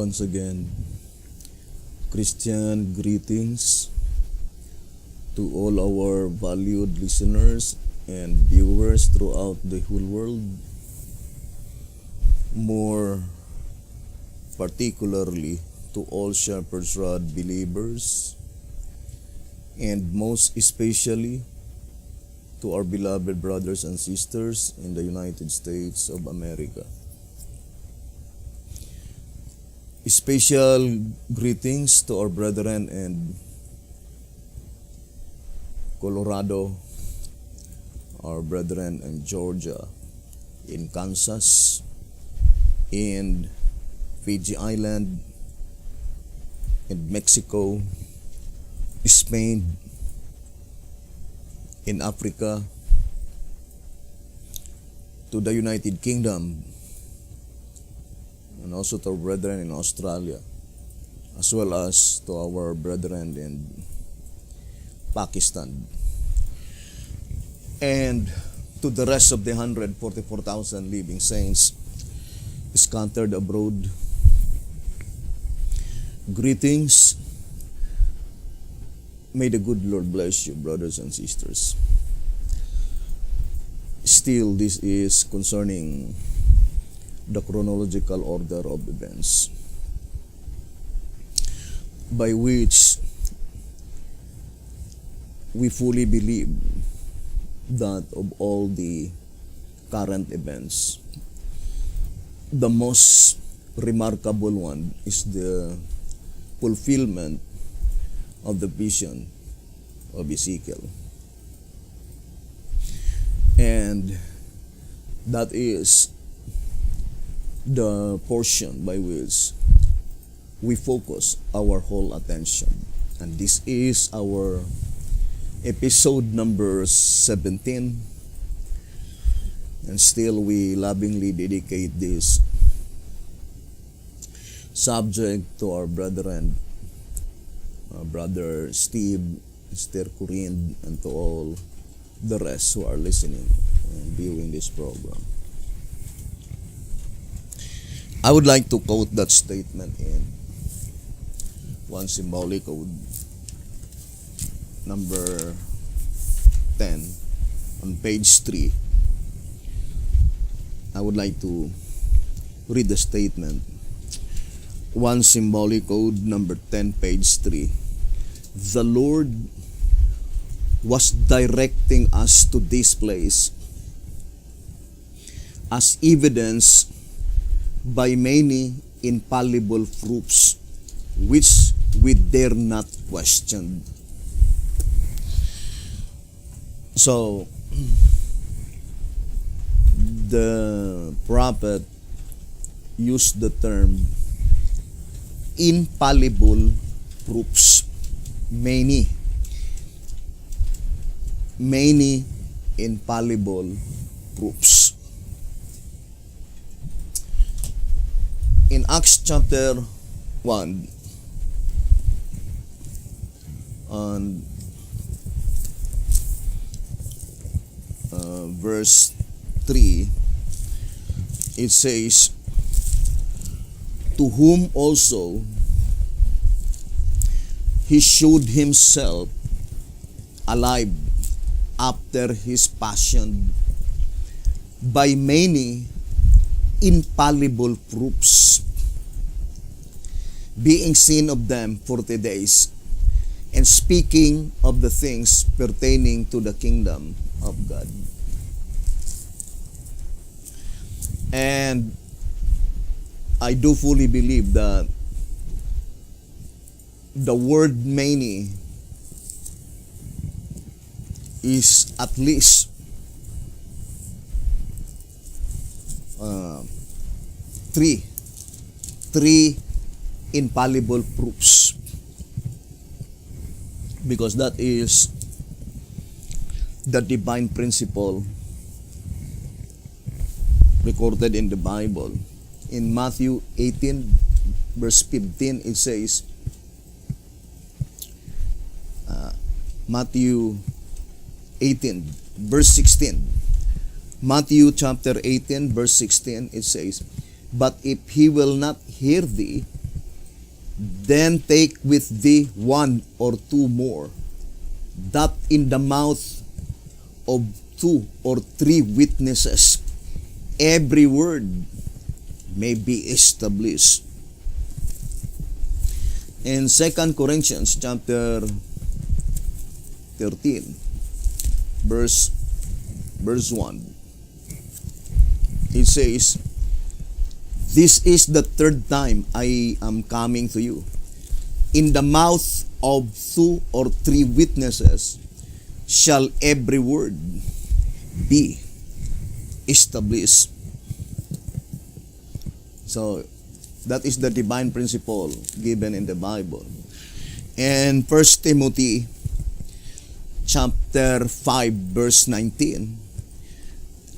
Once again, Christian greetings to all our valued listeners and viewers throughout the whole world, more particularly to all Shepherd's Rod believers, and most especially to our beloved brothers and sisters in the United States of America. Special greetings to our brethren in Colorado, our brethren in Georgia, in Kansas, in Fiji Island, in Mexico, Spain, in Africa, to the United Kingdom, and also to our brethren in Australia, as well as to our brethren in Pakistan, and to the rest of the 144,000 living saints scattered abroad. Greetings. May the good Lord bless you, brothers and sisters. Still, this is concerning the chronological order of events, by which we fully believe that of all the current events, the most remarkable one is the fulfillment of the vision of Ezekiel. And that is the portion by which we focus our whole attention. And this is our episode number 17. And still we lovingly dedicate this subject to our brethren, Brother Steve, Sister Corinne, and to all the rest who are listening and viewing this program. I would like to quote that statement in one symbolic code, number 10, on page 3. I would like to read the statement. One symbolic code, number 10, page 3. The Lord was directing us to this place as evidence by many infallible proofs which we dare not question. So, the prophet used the term infallible proofs. Many infallible proofs. In Acts chapter 1, on verse 3, it says, to whom also he showed himself alive after his passion by many infallible proofs, being seen of them 40 days, and speaking of the things pertaining to the kingdom of God. And I do fully believe that the word many is at least three infallible proofs, because that is the divine principle recorded in the Bible. In Matthew 18 verse 15, it says, Matthew 18 verse 16, Matthew chapter 18 verse 16, it says, but if he will not hear thee, Then take with thee one or two more, that in the mouth of two or three witnesses every word may be established. In 2 Corinthians chapter 13, verse 1, it says, "This is the third time I am coming to you. In the mouth of two or three witnesses shall every word be established." So, that is the divine principle given in the Bible. And 1 Timothy chapter 5, verse 19,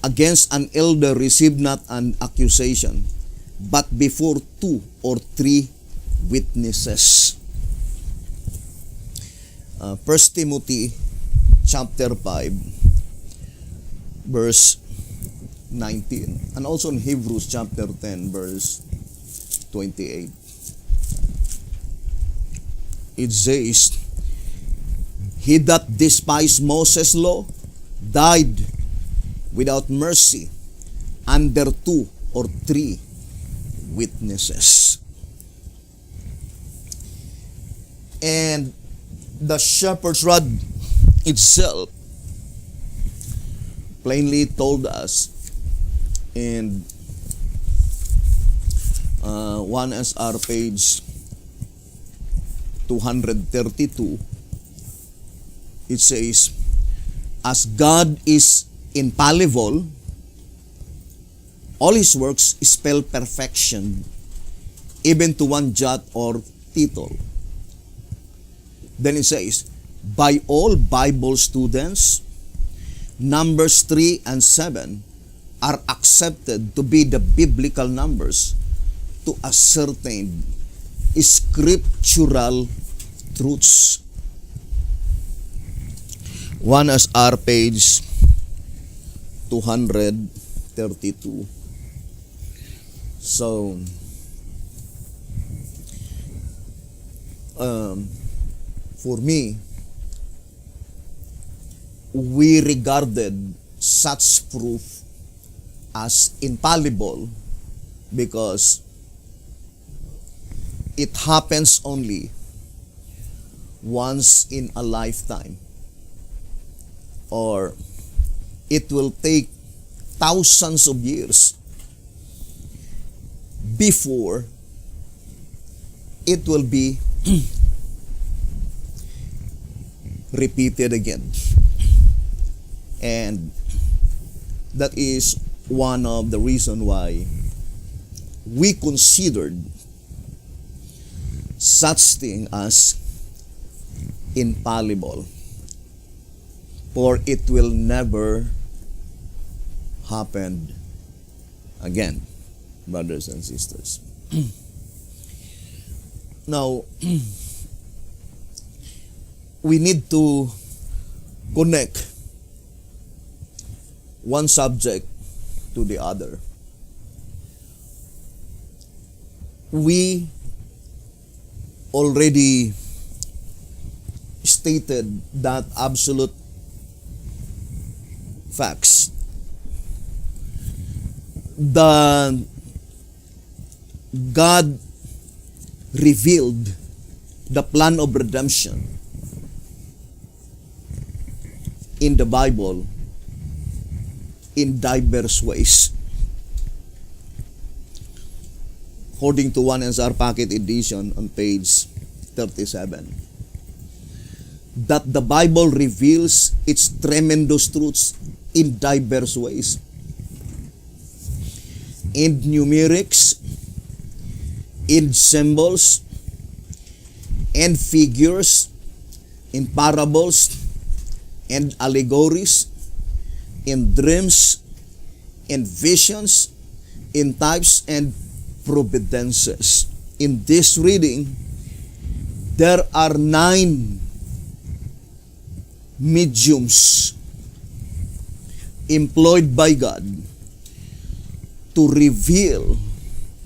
"Against an elder receive not an accusation, but before two or three witnesses." 1 Timothy chapter 5, verse 19. And also in Hebrews chapter 10, verse 28. It says, "He that despised Moses' law died without mercy under two or three witnesses." And the shepherd's rod itself plainly told us in 1SR page 232, it says, "As God is infallible, all His works spell perfection, even to one jot or tittle." Then it says, "By all Bible students, Numbers 3 and 7 are accepted to be the biblical numbers to ascertain scriptural truths." 1SR page 232. So, for me, we regarded such proof as infallible because it happens only once in a lifetime, or it will take thousands of years before it will be repeated again. And that is one of the reasons why we considered such thing as infallible, for it will never happen again, brothers and sisters. Now, we need to connect one subject to the other. We already stated that absolute facts. The God revealed the plan of redemption in the Bible in diverse ways. According to 1SR Pocket Edition on page 37, that the Bible reveals its tremendous truths in diverse ways. In numerics, in symbols, and figures, in parables, and allegories, in dreams, in visions, in types, and providences. In this reading, there are 9 mediums employed by God to reveal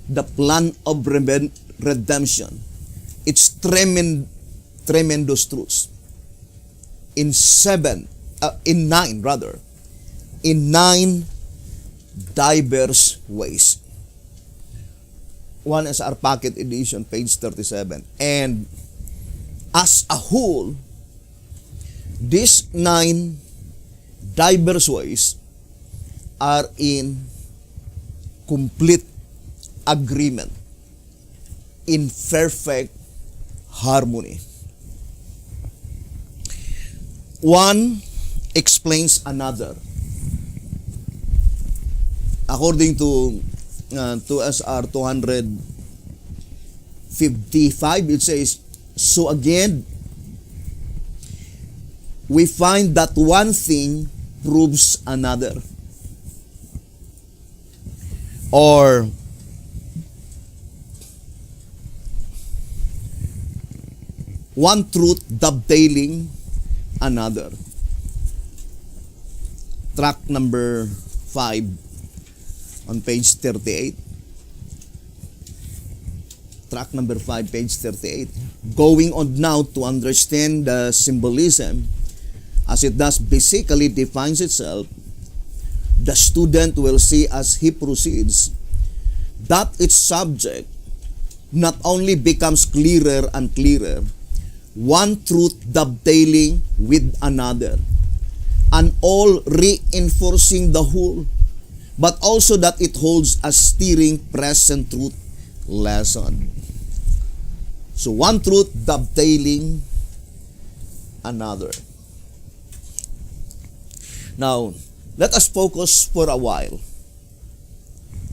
the plan of redemption its tremendous truths in nine diverse ways. One is our pocket edition, page 37. And as a whole, these nine diverse ways are in complete agreement, in perfect harmony. One explains another. According to SR 255, it says, so again, we find that one thing proves another. Or one truth dovetailing another. Track number 5 on page 38. Track number 5, page 38. Going on now to understand the symbolism as it thus basically defines itself, the student will see as he proceeds that its subject not only becomes clearer and clearer, one truth dovetailing with another, and all reinforcing the whole, but also that it holds a steering present truth lesson. So one truth dovetailing another. Now, let us focus for a while.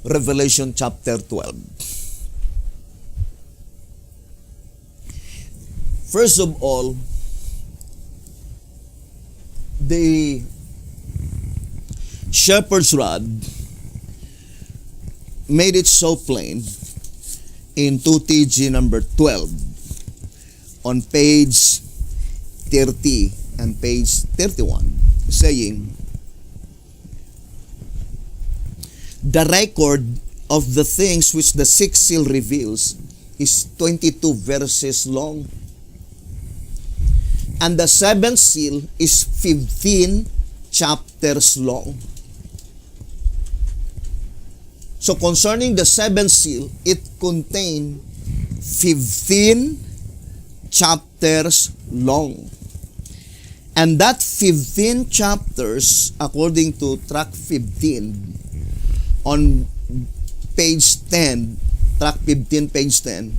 Revelation chapter 12. First of all, the shepherd's rod made it so plain in 2TG number 12 on page 30 and page 31, saying, the record of the things which the sixth seal reveals is 22 verses long. And the seventh seal is 15 chapters long. So concerning the seventh seal, it contained 15 chapters long. And that 15 chapters, according to track 15, on page 10, track 15, page 10,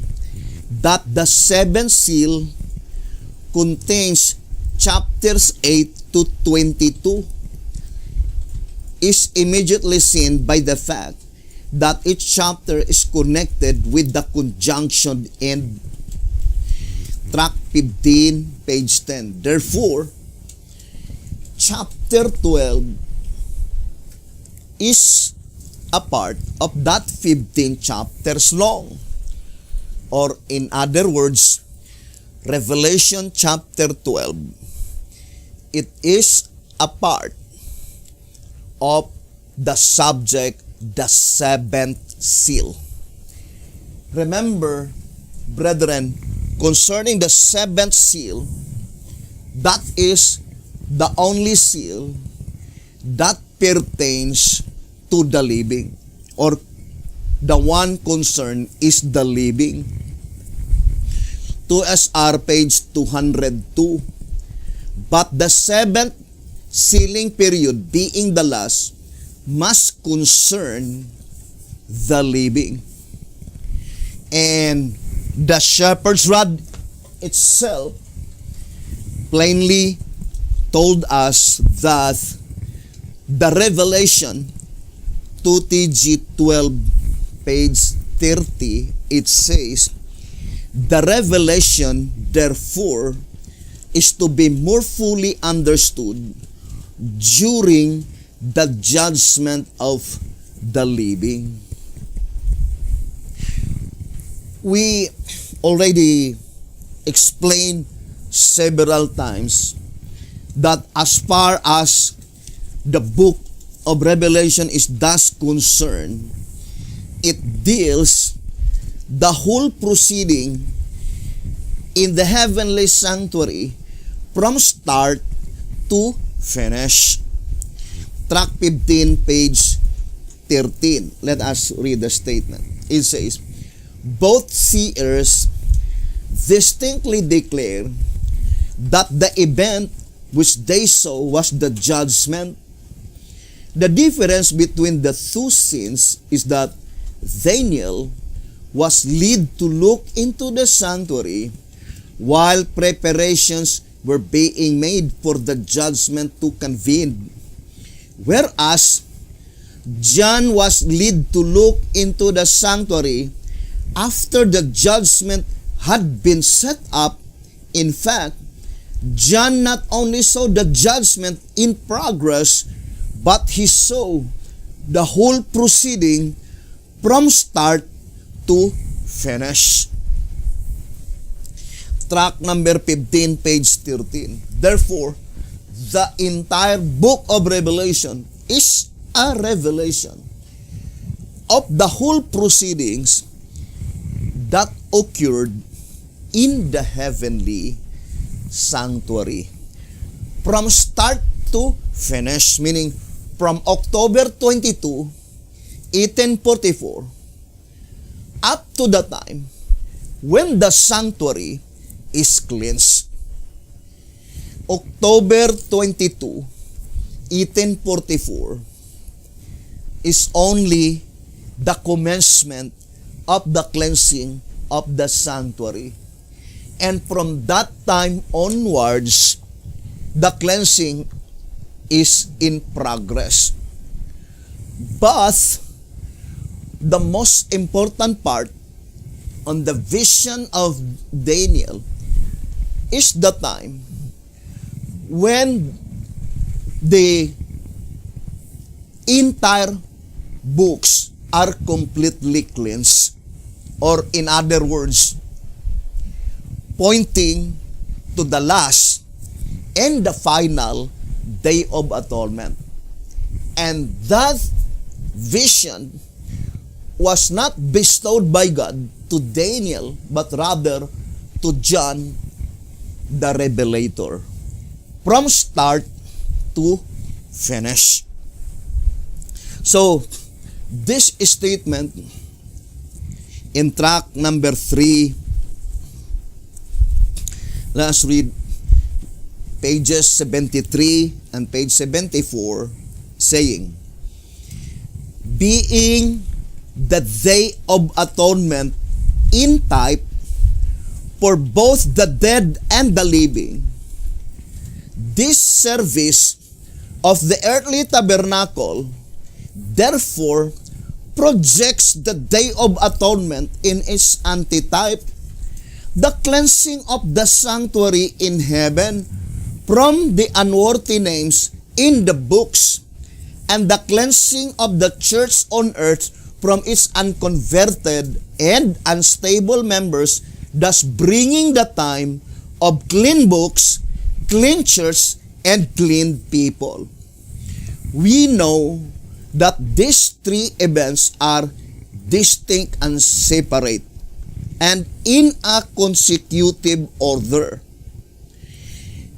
that the seventh seal contains chapters 8 to 22 is immediately seen by the fact that each chapter is connected with the conjunction end. Track 15, page 10. Therefore, chapter 12 is a part of that 15 chapters long. Or in other words, Revelation chapter 12, it is a part of the subject, the seventh seal. Remember, brethren, concerning the seventh seal, that is the only seal that pertains to the living, or the one concerned is the living. 2SR page 202. But the seventh sealing period, being the last, must concern the living. And the shepherd's rod itself plainly told us that the Revelation 2TG 12 page 30, it says, the revelation, therefore, is to be more fully understood during the judgment of the living. We already explained several times that as far as the book of Revelation is thus concerned, it deals the whole proceeding in the heavenly sanctuary from start to finish. Track 15, page 13. Let us read the statement. It says, both seers distinctly declare that the event which they saw was the judgment. The difference between the two scenes is that Daniel was led to look into the sanctuary while preparations were being made for the judgment to convene, whereas John was led to look into the sanctuary after the judgment had been set up. In fact, John not only saw the judgment in progress, but he saw the whole proceeding from start to finish. Track number 15, page 13. Therefore, the entire book of Revelation is a revelation of the whole proceedings that occurred in the heavenly sanctuary. From start to finish, meaning from October 22, 1844, up to the time when the sanctuary is cleansed. October 22, 1844 is only the commencement of the cleansing of the sanctuary. And from that time onwards, the cleansing is in progress. But the most important part on the vision of Daniel is the time when the entire books are completely cleansed, or in other words, pointing to the last and the final Day of Atonement. And that vision was not bestowed by God to Daniel, but rather to John the Revelator, from start to finish. So, this statement in track number 3, let's read pages 73 and page 74, saying, being the Day of Atonement in type for both the dead and the living, this service of the earthly tabernacle therefore projects the Day of Atonement in its antitype, the cleansing of the sanctuary in heaven from the unworthy names in the books, and the cleansing of the church on earth from its unconverted and unstable members, thus bringing the time of clean books, clean church, and clean people. We know that these three events are distinct and separate, and in a consecutive order.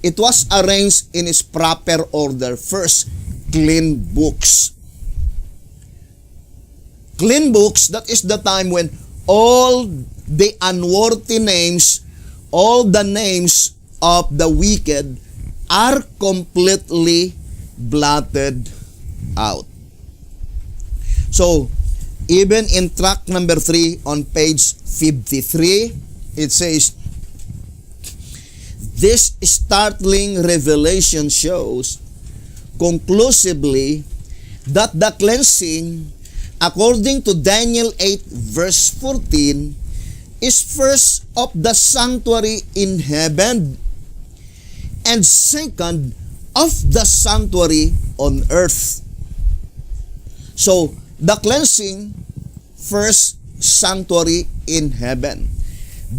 It was arranged in its proper order. First, clean books. Clean books, that is the time when all the unworthy names, all the names of the wicked are completely blotted out. So, even in track number 3 on page 53, it says, this startling revelation shows conclusively that the cleansing, according to Daniel 8 verse 14, is first of the sanctuary in heaven, and second of the sanctuary on earth. So, the cleansing, first sanctuary in heaven,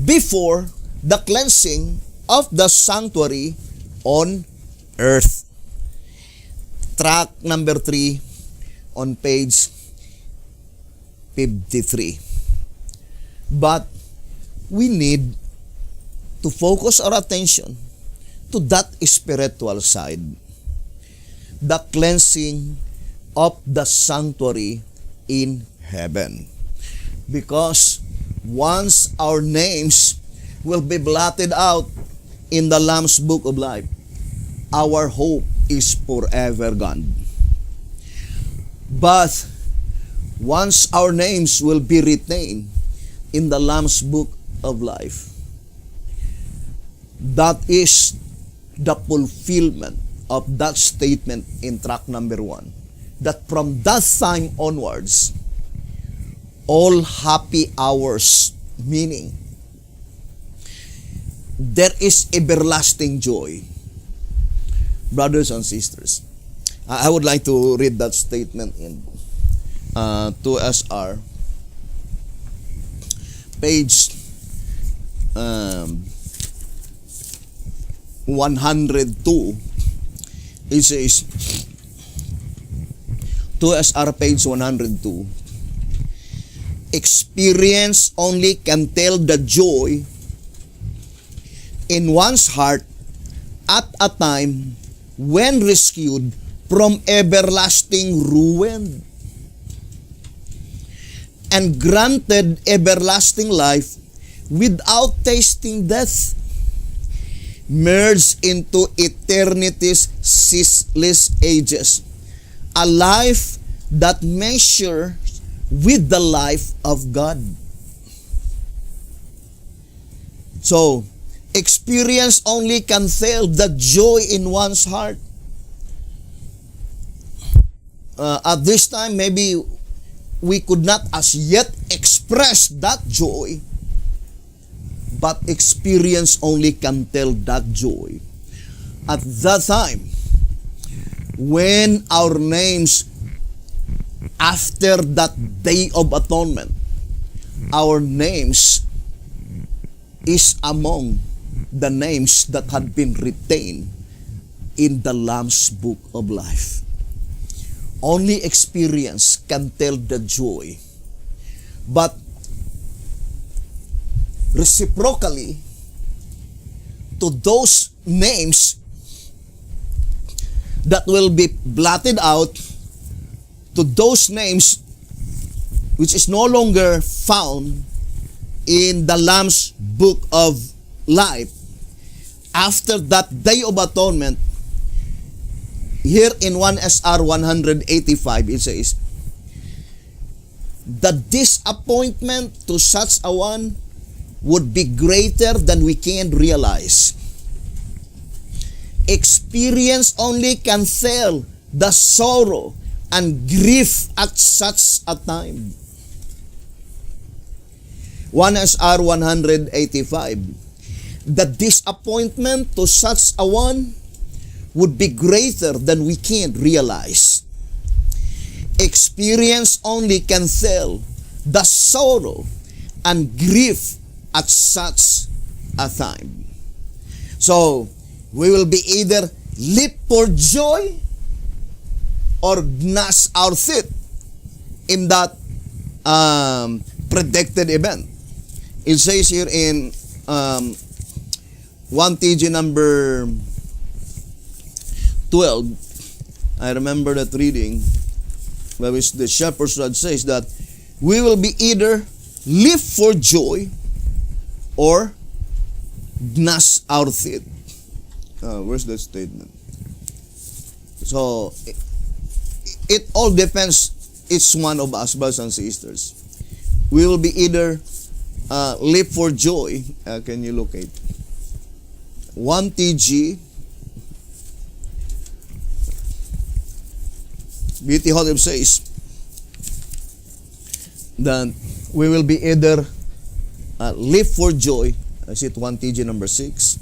before the cleansing of the sanctuary on earth. Track number 3 on page 53. But we need to focus our attention to that spiritual side, the cleansing of the sanctuary in heaven. Because once our names will be blotted out in the Lamb's Book of Life, our hope is forever gone. But once our names will be retained in the Lamb's Book of Life, that is the fulfillment of that statement in track number 1, that from that time onwards, all happy hours, meaning there is everlasting joy. Brothers and sisters, I would like to read that statement in 2SR, page 102. It says, 2SR page 102, experience only can tell the joy in one's heart at a time when rescued from everlasting ruin and granted everlasting life without tasting death, merged into eternity's ceaseless ages, a life that measures with the life of God. So, experience only can tell the joy in one's heart. At this time, maybe we could not as yet express that joy, but experience only can tell that joy. At that time, when our names, after that Day of Atonement, our names is among the names that had been retained in the Lamb's Book of Life. Only experience can tell the joy. But reciprocally, to those names that will be blotted out, to those names which is no longer found in the Lamb's Book of Life, after that Day of Atonement, here in 1SR 185, it says, the disappointment to such a one would be greater than we can realize. Experience only can tell the sorrow and grief at such a time. 1SR 185, the disappointment to such a one would be greater than we can realize. Experience only can tell the sorrow and grief at such a time. So, we will be either leap for joy or gnash our teeth in that predicted event. It says here in 1TG number 12, I remember that reading, where the shepherd's rod says that we will be either leap for joy or gnash our teeth. Where's that statement? So, it all depends, each one of us, brothers and sisters. We will be either leap for joy. Can you locate? 1TG. BT Hodeb says that we will be either leap for joy. I see it 1TG number 6.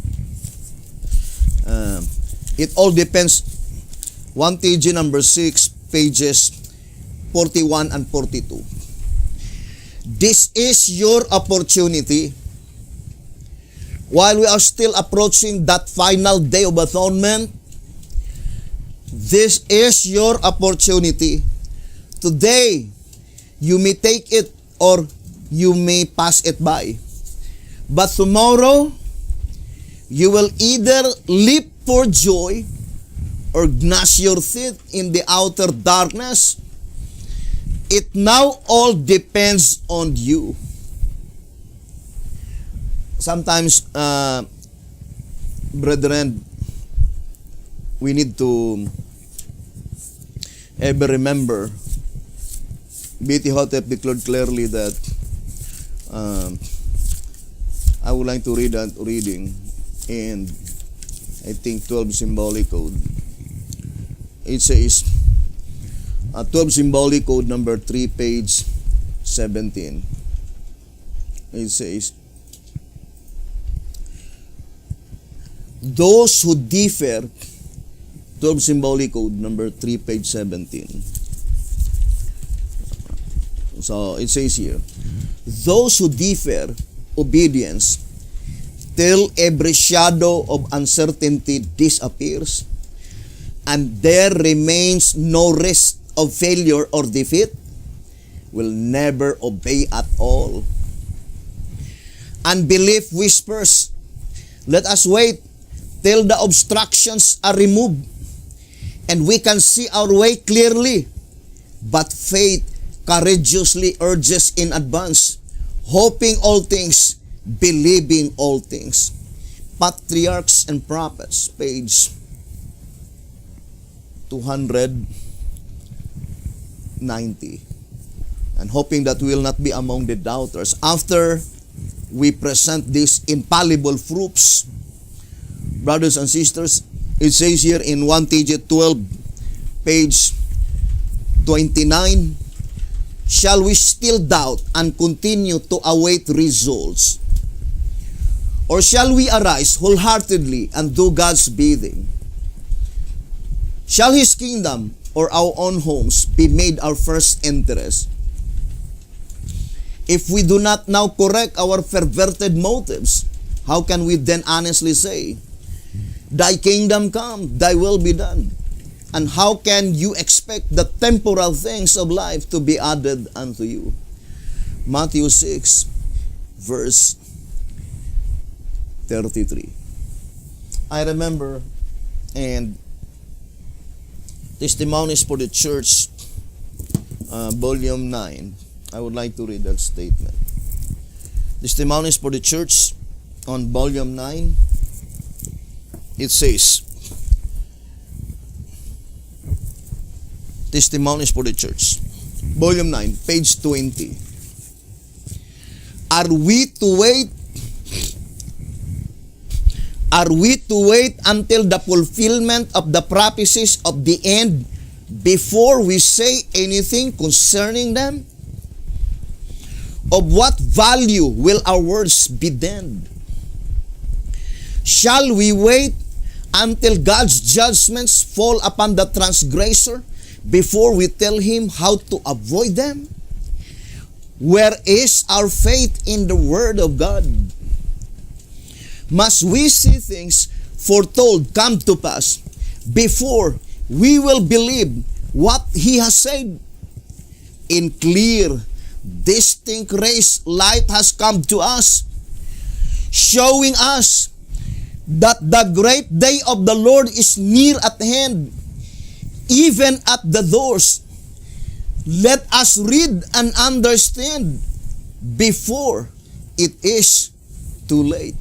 It all depends. 1TG number 6, pages 41 and 42. This is your opportunity. While we are still approaching that final Day of Atonement, this is your opportunity. Today, you may take it or you may pass it by. But tomorrow, you will either leap for joy or gnash your teeth in the outer darkness. It now all depends on you. Sometimes, brethren, we need to ever remember, B.T. Hotep declared clearly that, I would like to read that reading in, I think, 12 Symbolic Code. It says, 12 Symbolic Code number 3, page 17. It says, those who differ, 12 Symbolic Code number 3, page 17. So it says here, those who differ obedience till every shadow of uncertainty disappears and there remains no risk of failure or defeat will never obey at all. Unbelief whispers, let us wait till the obstructions are removed and we can see our way clearly. But faith courageously urges in advance, hoping all things, believing all things. Patriarchs and Prophets, page 290. And hoping that we will not be among the doubters. After we present these infallible proofs, brothers and sisters, it says here in 1 TJ 12, page 29, shall we still doubt and continue to await results? Or shall we arise wholeheartedly and do God's bidding? Shall His kingdom or our own homes be made our first interest? If we do not now correct our perverted motives, how can we then honestly say, Thy kingdom come, Thy will be done? And how can you expect the temporal things of life to be added unto you? Matthew 6, verse 33. I remember, and Testimonies for the Church, volume 9. I would like to read that statement. Testimonies for the Church on volume 9. It says, Testimonies for the Church, volume 9, page 20. Are we to wait until the fulfillment of the prophecies of the end before we say anything concerning them? Of what value will our words be then? Shall we wait until God's judgments fall upon the transgressor before we tell him how to avoid them? Where is our faith in the Word of God? Must we see things foretold come to pass before we will believe what He has said? In clear, distinct rays, light has come to us, showing us that the great day of the Lord is near at hand, even at the doors. Let us read and understand before it is too late.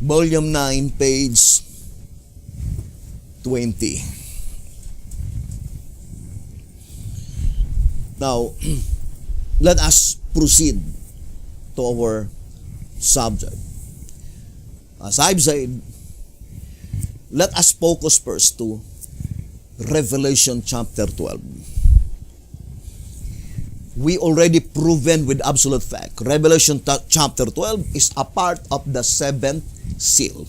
Volume 9, page 20. Now, let us proceed to our subject. As I've said, let us focus first to Revelation chapter 12. We already proven with absolute fact, Revelation chapter 12 is a part of the seventh seal.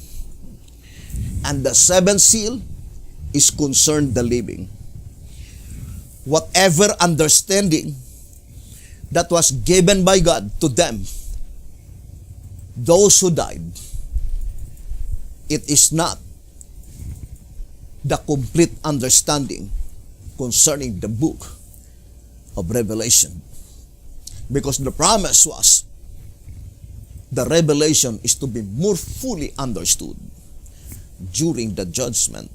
And the seventh seal is concerned the living. Whatever understanding that was given by God to them, those who died, it is not the complete understanding concerning the book of Revelation. Because the promise was the revelation is to be more fully understood during the judgment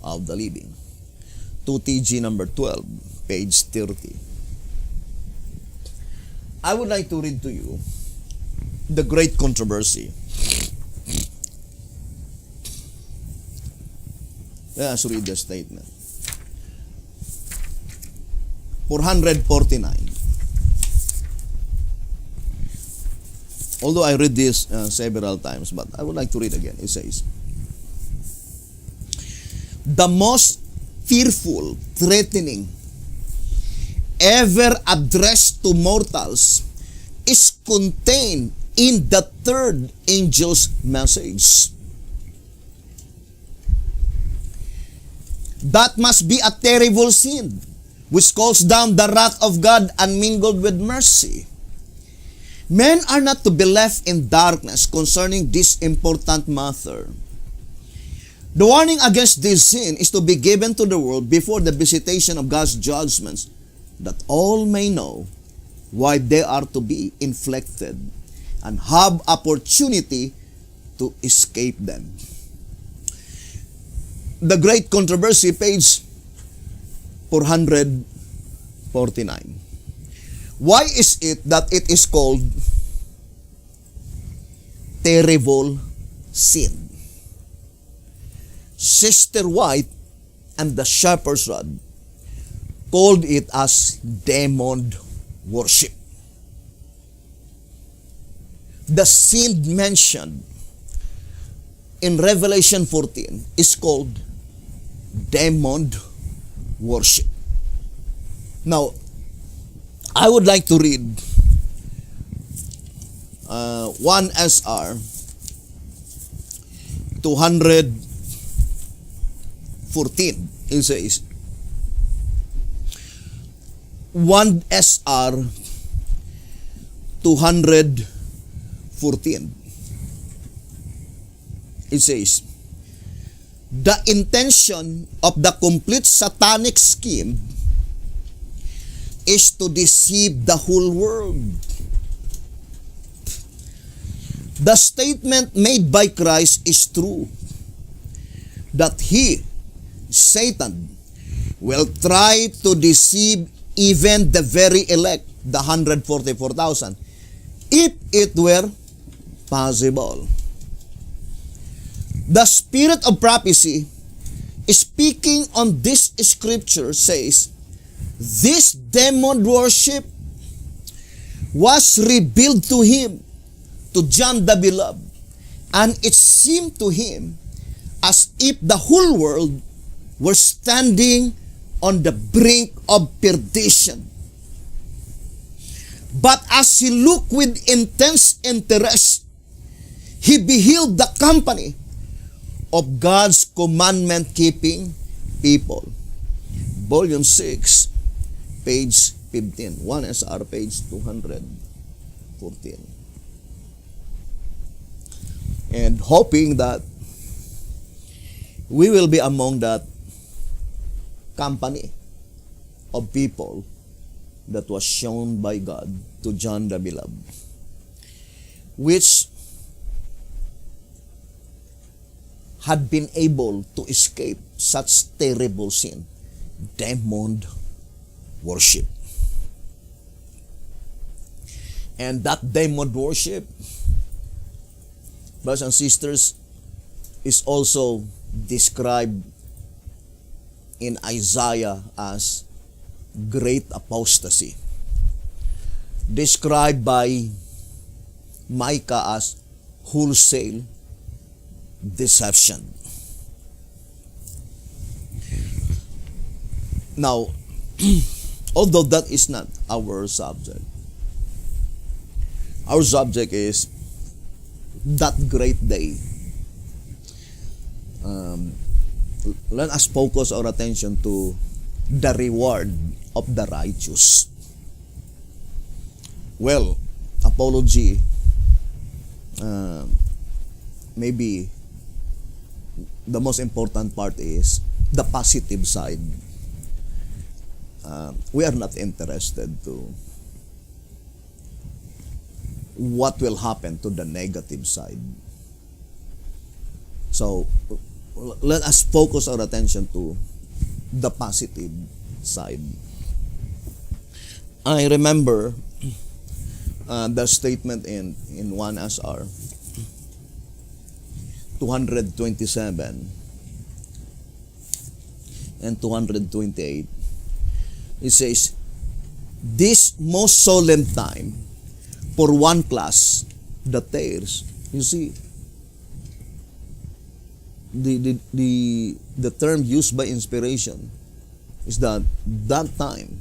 of the living. 2TG number 12, page 30. I would like to read to you the great controversy. Let's read the statement. 449. Although I read this several times, but I would like to read again. It says, the most fearful, threatening, ever addressed to mortals is contained in the third angel's message. That must be a terrible sin, which calls down the wrath of God unmingled with mercy. Men are not to be left in darkness concerning this important matter. The warning against this sin is to be given to the world before the visitation of God's judgments, that all may know why they are to be inflicted and have opportunity to escape them. The Great Controversy, page 449. Why is it that it is called terrible sin? Sister White and the Shepherd's Rod called it as demon worship. The sin mentioned in Revelation 14 is called demon worship. Now, I would like to read 1 SR 214. It says, 1 SR 214. It says, the intention of the complete satanic scheme is to deceive the whole world. The statement made by Christ is true, that he, Satan, will try to deceive even the very elect, the 144,000, if it were possible. The spirit of prophecy, speaking on this scripture, says, this demon worship was revealed to him, to John the Beloved, and it seemed to him as if the whole world were standing on the brink of perdition. But as he looked with intense interest, he beheld the company of God's commandment-keeping people. Volume 6, page 15. 1 SR, page 214. And hoping that we will be among that company of people that was shown by God to John the Beloved, which had been able to escape such terrible sin, demon worship. And that demon worship, brothers and sisters, is also described in Isaiah as great apostasy, described by Micah as wholesale deception. Now, although that is not our subject is that great day. Let us focus our attention to the reward of the righteous. Well, apology, maybe the most important part is the positive side. We are not interested to what will happen to the negative side. So, let us focus our attention to the positive side. I remember the statement in 1 SR 227 and 228. It says, this most solemn time for one class, the tares. You see, the term used by inspiration is that time,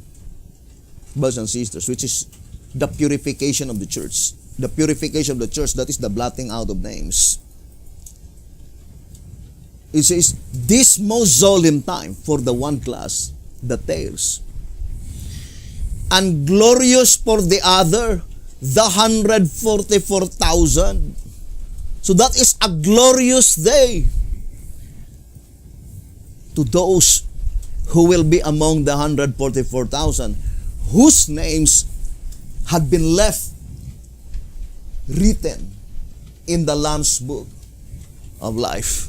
brothers and sisters, which is the purification of the church. The purification of the church, that is the blotting out of names. It says, this most solemn time for the one class, the tares, and glorious for the other, the 144,000. So that is a glorious day to those who will be among the 144,000 whose names had been left written in the Lamb's book of life.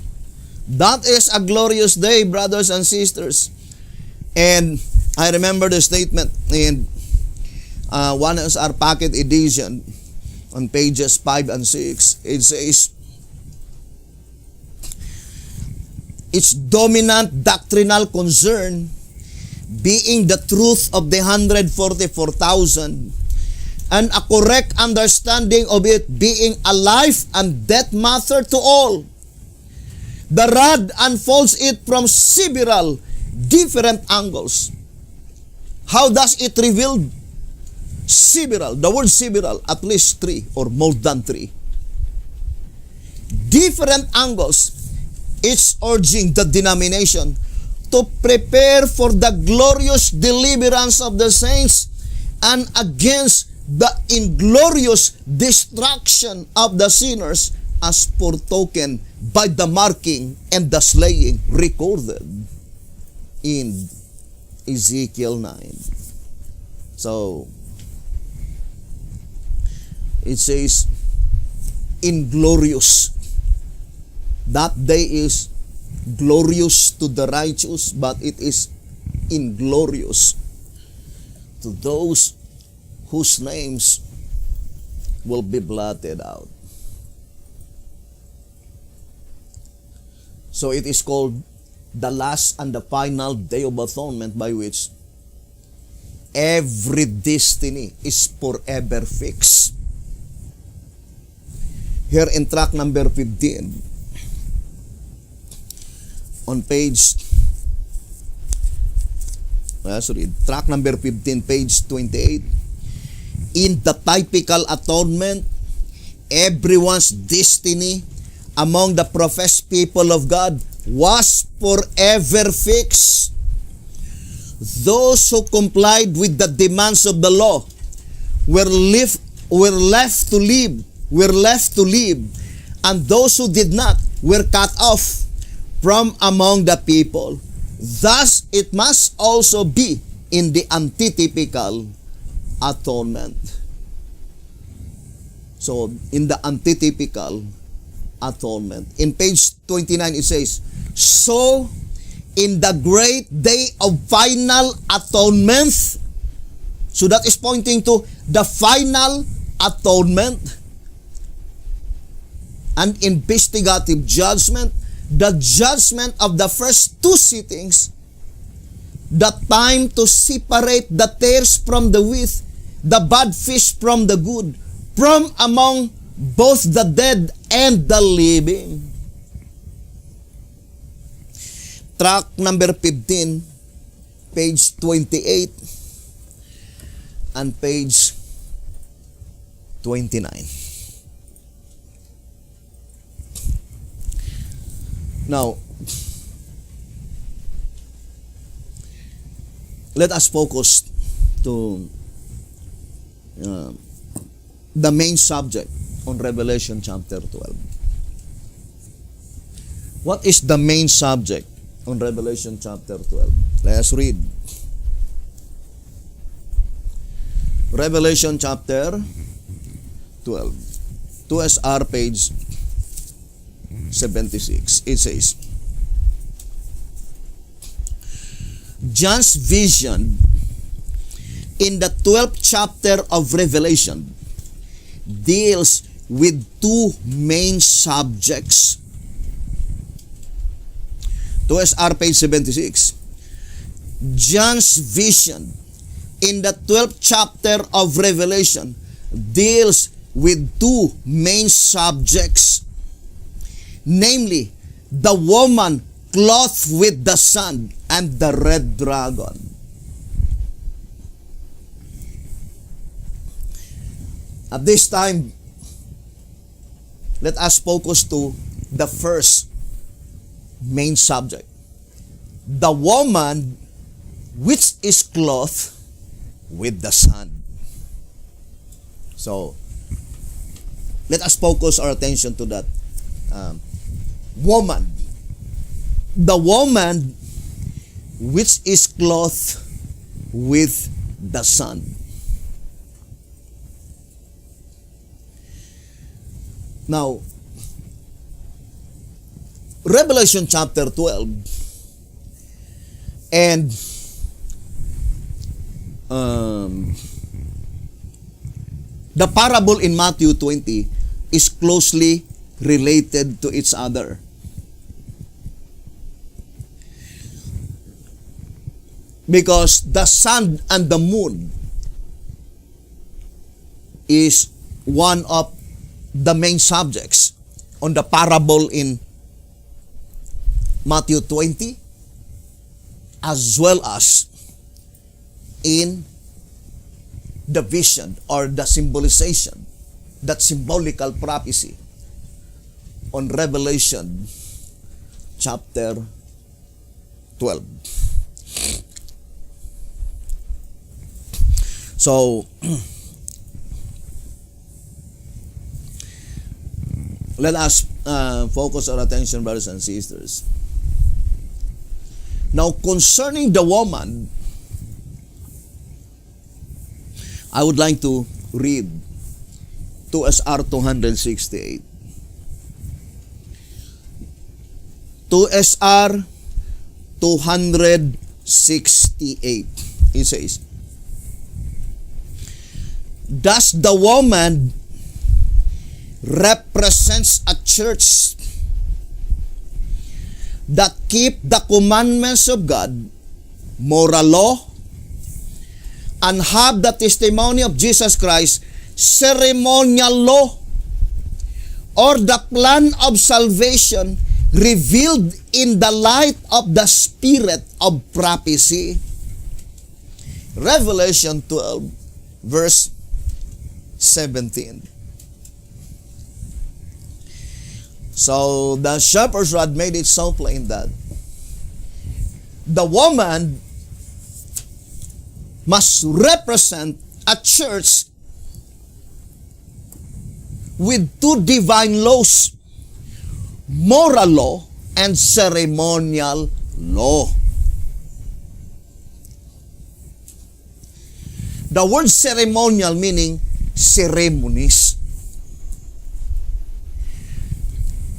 That is a glorious day, brothers and sisters. And I remember the statement in one is our pocket edition on pages 5 and 6. It says, its dominant doctrinal concern being the truth of the 144,000 and a correct understanding of it being a life and death matter to all. The rod unfolds it from several different angles. How does it reveal several? The word several, at least 3 or more than 3. Different angles. It's urging the denomination to prepare for the glorious deliverance of the saints and against the inglorious destruction of the sinners as foretoken by the marking and the slaying recorded in Ezekiel 9. So, it says, inglorious. That day is glorious to the righteous, but it is inglorious to those whose names will be blotted out. So it is called the last and the final day of atonement, by which every destiny is forever fixed. Here in track number 15, on page, track number 15, page 28, in the typical atonement, everyone's destiny among the professed people of God was forever fixed. Those who complied with the demands of the law were left to live, and those who did not were cut off from among the people. Thus, it must also be in the antitypical atonement. So, in the antitypical atonement, in page 29, it says, so, in the great day of final atonement, so that is pointing to the final atonement and investigative judgment, the judgment of the first 2 sittings, the time to separate the tares from the wheat, the bad fish from the good, from among both the dead and the living. Track number 15, page 28, and page 29. Now, let us focus to the main subject on Revelation chapter 12. What is the main subject on Revelation chapter 12? Let us read. Revelation chapter 12. 2SR page 76. It says, John's vision in the 12th chapter of Revelation deals with two main subjects. 2SR page 76. John's vision in the 12th chapter of Revelation deals with two main subjects, namely the woman clothed with the sun and the red dragon. At this time, let us focus to the first main subject. The woman which is clothed with the sun. So, let us focus our attention to that woman. The woman which is clothed with the sun. Now, Revelation chapter 12 and the parable in Matthew 20 is closely related to each other. Because the sun and the moon is one of the main subjects on the parable in Matthew 20 as well as in the vision or the symbolization, that symbolical prophecy on Revelation chapter 12. So, let us focus our attention, brothers and sisters. Now, concerning the woman, I would like to read 2SR 268. 2SR 268. It says, thus the woman represents a church that keep the commandments of God, moral law, and have the testimony of Jesus Christ, ceremonial law, or the plan of salvation revealed in the light of the spirit of prophecy. Revelation 12, verse 17. So the shepherd's rod made it so plain that the woman must represent a church with two divine laws, moral law and ceremonial law. The word ceremonial meaning ceremonies.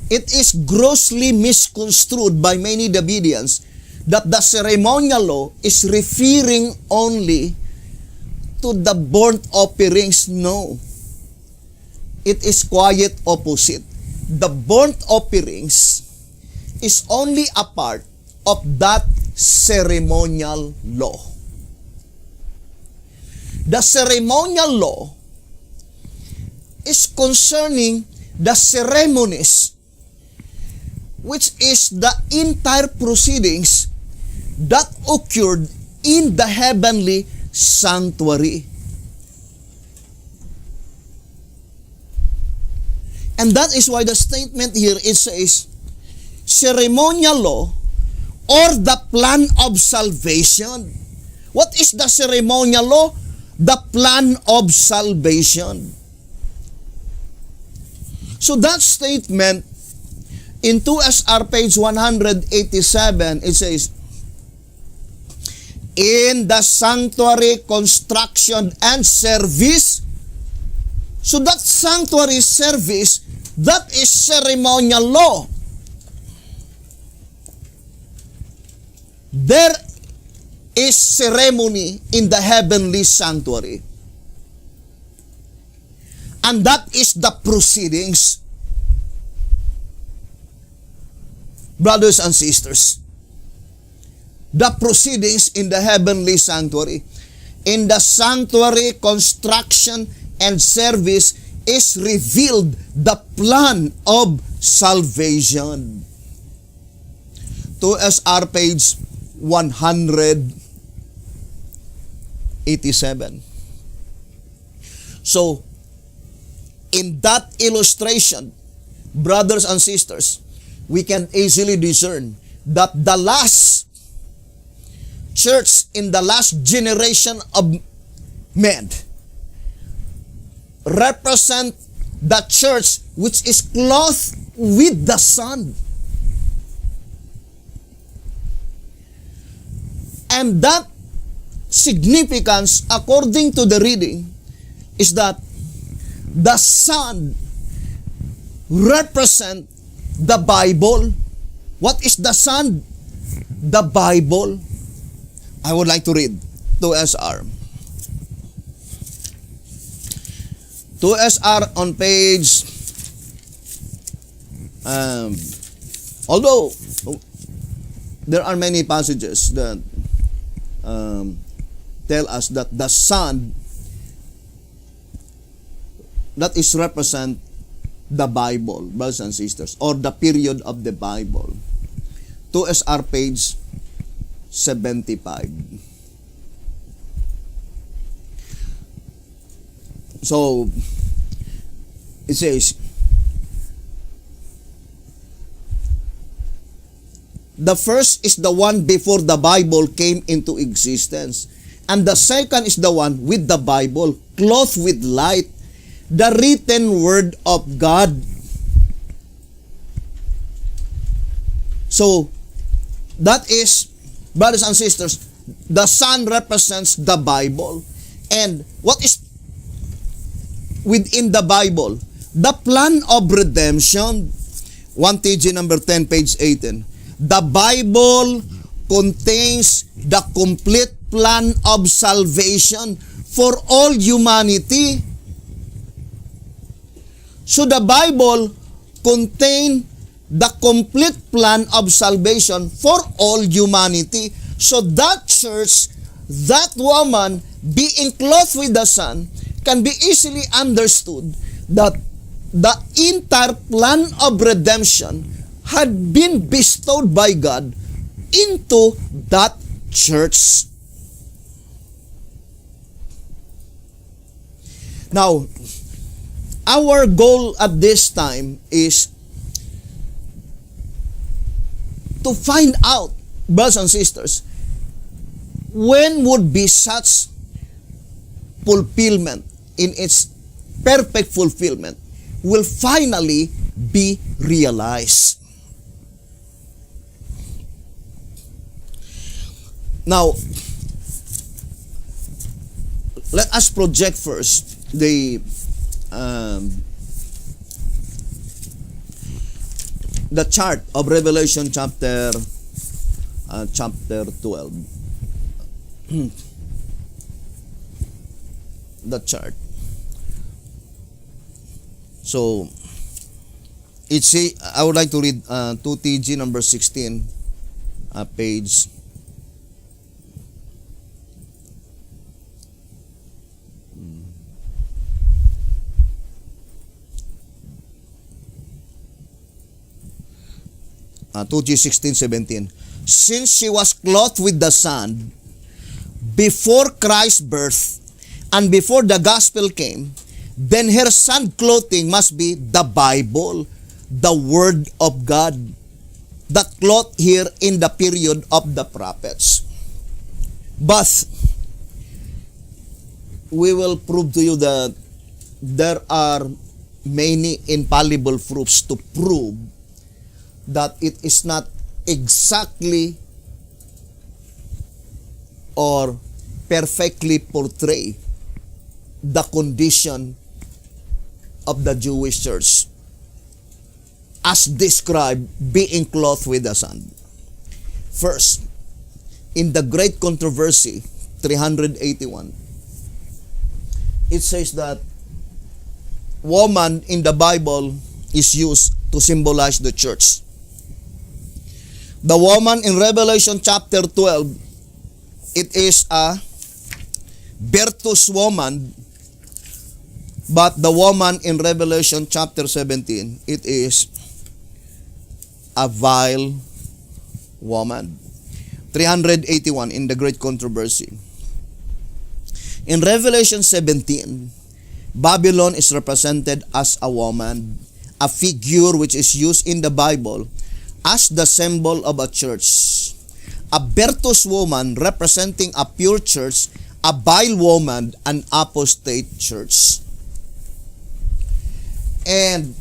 It is grossly misconstrued by many Davidians that the ceremonial law is referring only to the burnt offerings. No. It is quite opposite. The burnt offerings is only a part of that ceremonial law. The ceremonial law is concerning the ceremonies, which is the entire proceedings that occurred in the heavenly sanctuary. And that is why the statement here, it says, ceremonial law or the plan of salvation. What is the ceremonial law? The plan of salvation. So that statement in 2SR page 187, it says, in the sanctuary construction and service So that sanctuary service, that is ceremonial law. There is ceremony in the heavenly sanctuary. And that is the proceedings. Brothers and sisters, the proceedings in the heavenly sanctuary. In the sanctuary construction and service is revealed the plan of salvation. 2SR page 187. So, in that illustration, brothers and sisters, we can easily discern that the last church in the last generation of men represent the church which is clothed with the Son. And that significance, according to the reading, is that the Son represent the Bible. What is the Son? The Bible. I would like to read 2SR. 2SR on page, although there are many passages that tell us that the Son, that is represent the Bible, brothers and sisters, or the period of the Bible. 2SR page 75. So, it says, the first is the one before the Bible came into existence. And the second is the one with the Bible, clothed with light, the written word of God. So, that is, brothers and sisters, the Son represents the Bible. And what is within the Bible? The plan of redemption. 1TG number 10, page 18. The Bible contains the complete plan of salvation for all humanity. So the Bible contains the complete plan of salvation for all humanity. So that church, that woman, being clothed with the Son, can be easily understood that the entire plan of redemption had been bestowed by God into that church. Now, our goal at this time is to find out, brothers and sisters, when would be such fulfillment, in its perfect fulfillment, will finally be realized. Now, let us project first the chart of Revelation chapter 12. The chart. So, I would like to read 2TG number 16, page 2G 16:17. Since she was clothed with the Son before Christ's birth and before the gospel came, then her Son clothing must be the Bible, the Word of God, that clothed here in the period of the prophets. But we will prove to you that there are many infallible proofs to prove that it is not exactly or perfectly portray the condition of the Jewish church as described being clothed with the sun. First, in the Great Controversy, 381, it says that woman in the Bible is used to symbolize the church. The woman in Revelation chapter 12, it is a virtuous woman, but the woman in Revelation chapter 17, it is a vile woman. 381 in the Great Controversy. In Revelation 17, Babylon is represented as a woman, a figure which is used in the Bible as the symbol of a church. A virtuous woman representing a pure church, a vile woman, an apostate church. And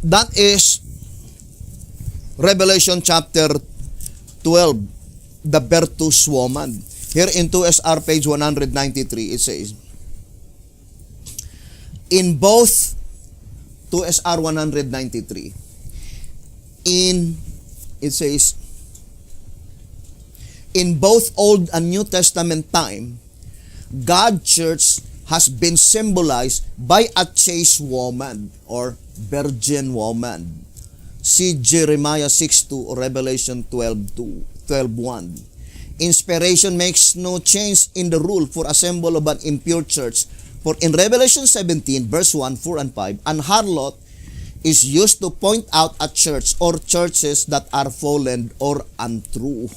that is Revelation chapter 12, the virtuous woman. Here in 2SR page 193, it says, in both 2SR 193, it says, in both Old and New Testament time, God's church has been symbolized by a chaste woman or virgin woman. See Jeremiah 6:2 or Revelation 12:1. Inspiration makes no change in the rule for a symbol of an impure church. For in Revelation 17, verse 1, 4, and 5, an harlot is used to point out a church or churches that are fallen or untrue.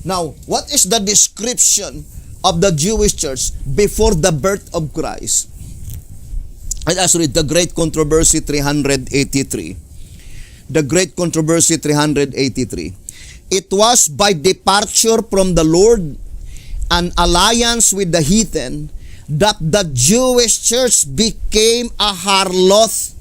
Now, what is the description of the Jewish church before the birth of Christ? Let us read the Great Controversy 383. The Great Controversy 383. It was by departure from the Lord and alliance with the heathen that the Jewish church became a harlot,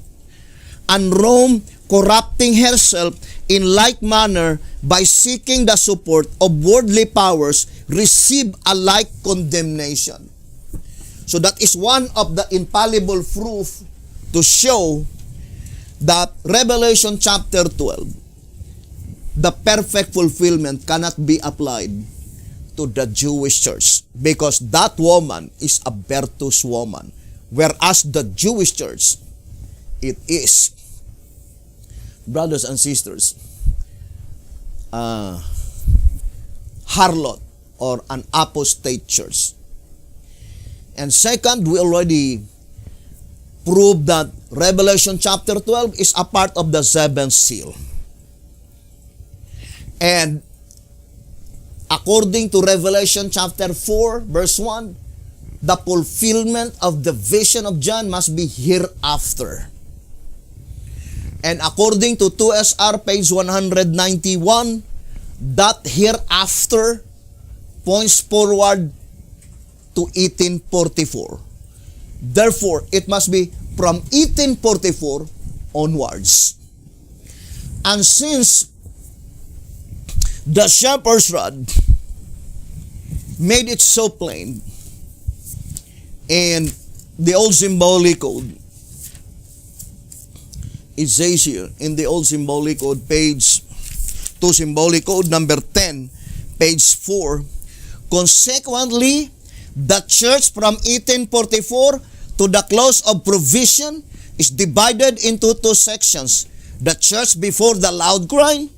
and Rome, corrupting herself in like manner by seeking the support of worldly powers, received a like condemnation. So that is one of the infallible proof to show that Revelation chapter 12, the perfect fulfillment cannot be applied to the Jewish church because that woman is a virtuous woman, whereas the Jewish church, it is, brothers and sisters, harlot or an apostate church. And second, we already proved that Revelation chapter 12 is a part of the seventh seal. And according to Revelation chapter 4, verse 1, the fulfillment of the vision of John must be hereafter. And according to 2SR page 191, that hereafter points forward to 1844. Therefore, it must be from 1844 onwards. And since the shepherd's rod made it so plain in the old symbolic code, it says here in the old symbolic code, page 2 symbolic code number 10, page 4, consequently, the church from 1844 to the close of provision is divided into two sections. The church before the loud cry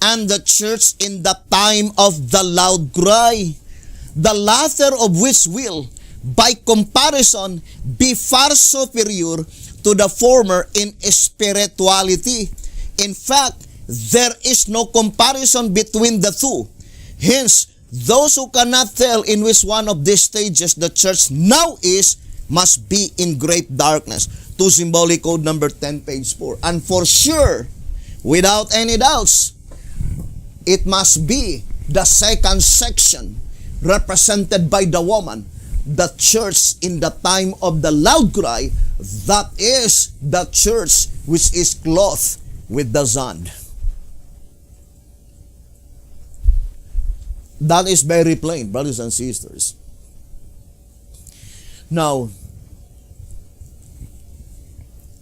and the church in the time of the loud cry. The latter of which will, by comparison, be far superior to the former in spirituality. In fact, there is no comparison between the two. Hence, those who cannot tell in which one of these stages the church now is must be in great darkness. 2 symbolic code number 10, page 4. And for sure, without any doubts, it must be the second section represented by the woman, the church in the time of the loud cry, that is the church which is clothed with the sun. That is very plain, brothers and sisters. Now,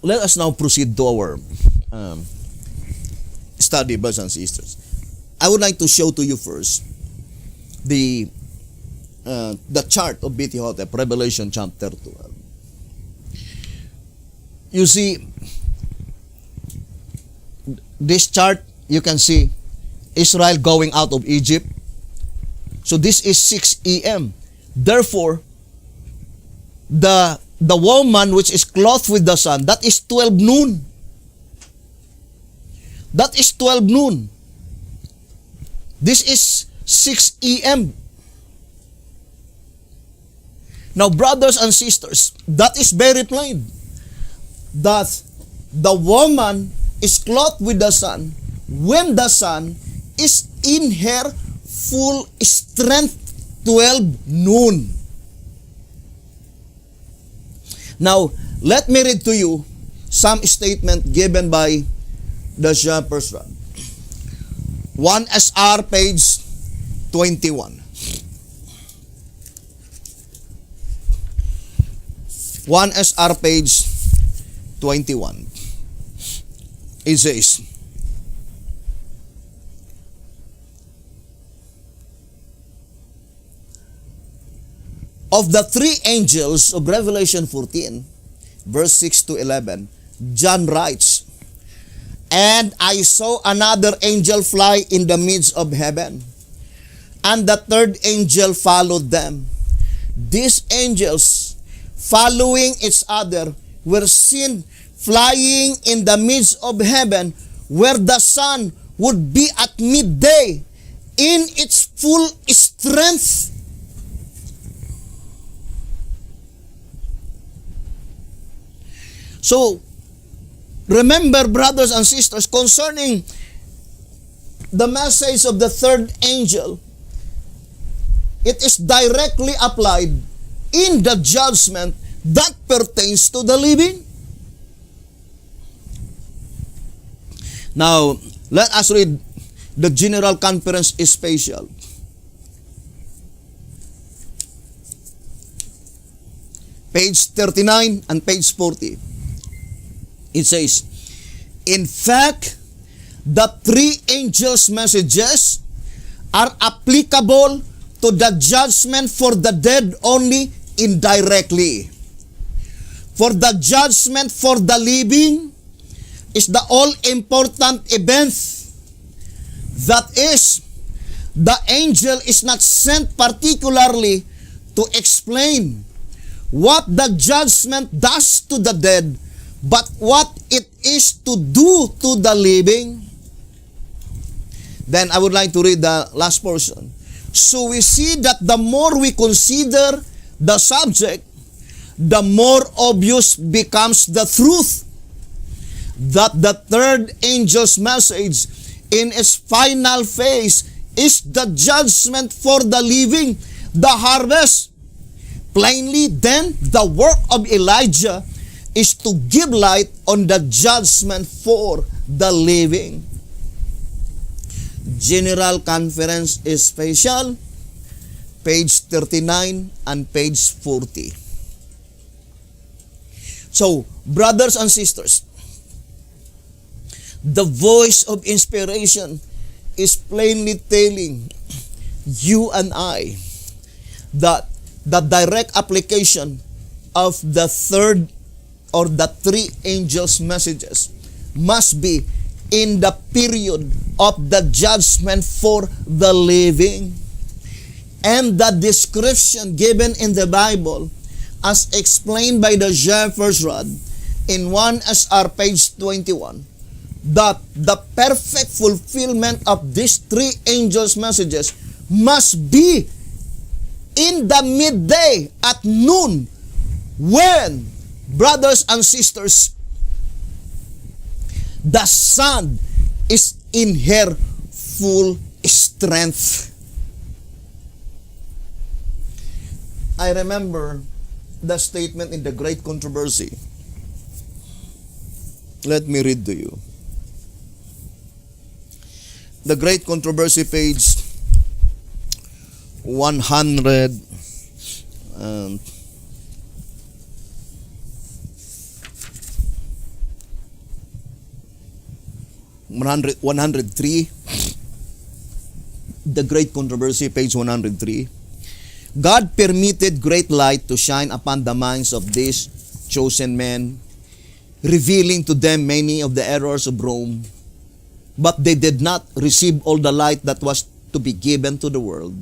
let us now proceed to our study, brothers and sisters. I would like to show to you first the chart of BT Hotep, Revelation chapter 12. You see, this chart, you can see Israel going out of Egypt. So this is 6 a.m. Therefore, the woman which is clothed with the sun, that is 12 noon. That is 12 noon. This is 6 a.m. Now, brothers and sisters, that is very plain. That the woman is clothed with the sun when the sun is in her full strength, 12 noon. Now, let me read to you some statement given by the Shepherd's Rod. 1 SR, page 21. 1 SR, page 21. It says, of the three angels of Revelation 14, verse 6 to 11, John writes, and I saw another angel fly in the midst of heaven, and the third angel followed them. These angels, following each other, were seen flying in the midst of heaven, where the sun would be at midday in its full strength. So, remember, brothers and sisters, concerning the message of the third angel, it is directly applied in the judgment that pertains to the living. Now, let us read the General Conference Special. Page 39 and page 40. It says, in fact, the three angels' messages are applicable to the judgment for the dead only indirectly. For the judgment for the living is the all-important event. That is, the angel is not sent particularly to explain what the judgment does to the dead, but what it is to do to the living. Then I would like to read the last portion. So we see that the more we consider the subject, the more obvious becomes the truth that the third angel's message in its final phase is the judgment for the living, the harvest. Plainly, then, the work of Elijah is to give light on the judgment for the living. General Conference Special, page 39 and page 40. So, brothers and sisters, the voice of inspiration is plainly telling you and I that the direct application of the third or the three angels' messages must be in the period of the judgment for the living. And the description given in the Bible, as explained by the Shepherd's Rod in 1 SR page 21, that the perfect fulfillment of these three angels' messages must be in the midday at noon, when, brothers and sisters, the sun is in her full strength. I remember the statement in the Great Controversy. Let me read to you. The Great Controversy, page 100. 103, The Great Controversy, page 103. God permitted great light to shine upon the minds of these chosen men, revealing to them many of the errors of Rome, but they did not receive all the light that was to be given to the world.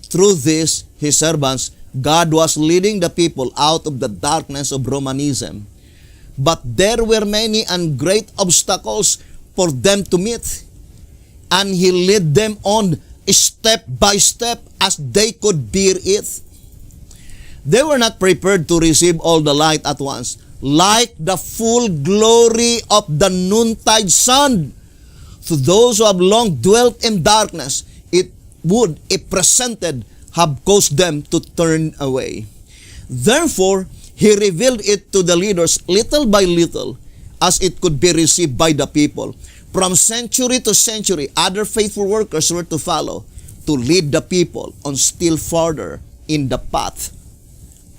Through this, his servants, God was leading the people out of the darkness of Romanism. But there were many and great obstacles for them to meet, and he led them on step by step as they could bear it. They were not prepared to receive all the light at once, like the full glory of the noontide sun. To those who have long dwelt in darkness, it would, if presented, have caused them to turn away. Therefore, he revealed it to the leaders little by little, as it could be received by the people. From century to century, other faithful workers were to follow, to lead the people on still farther in the path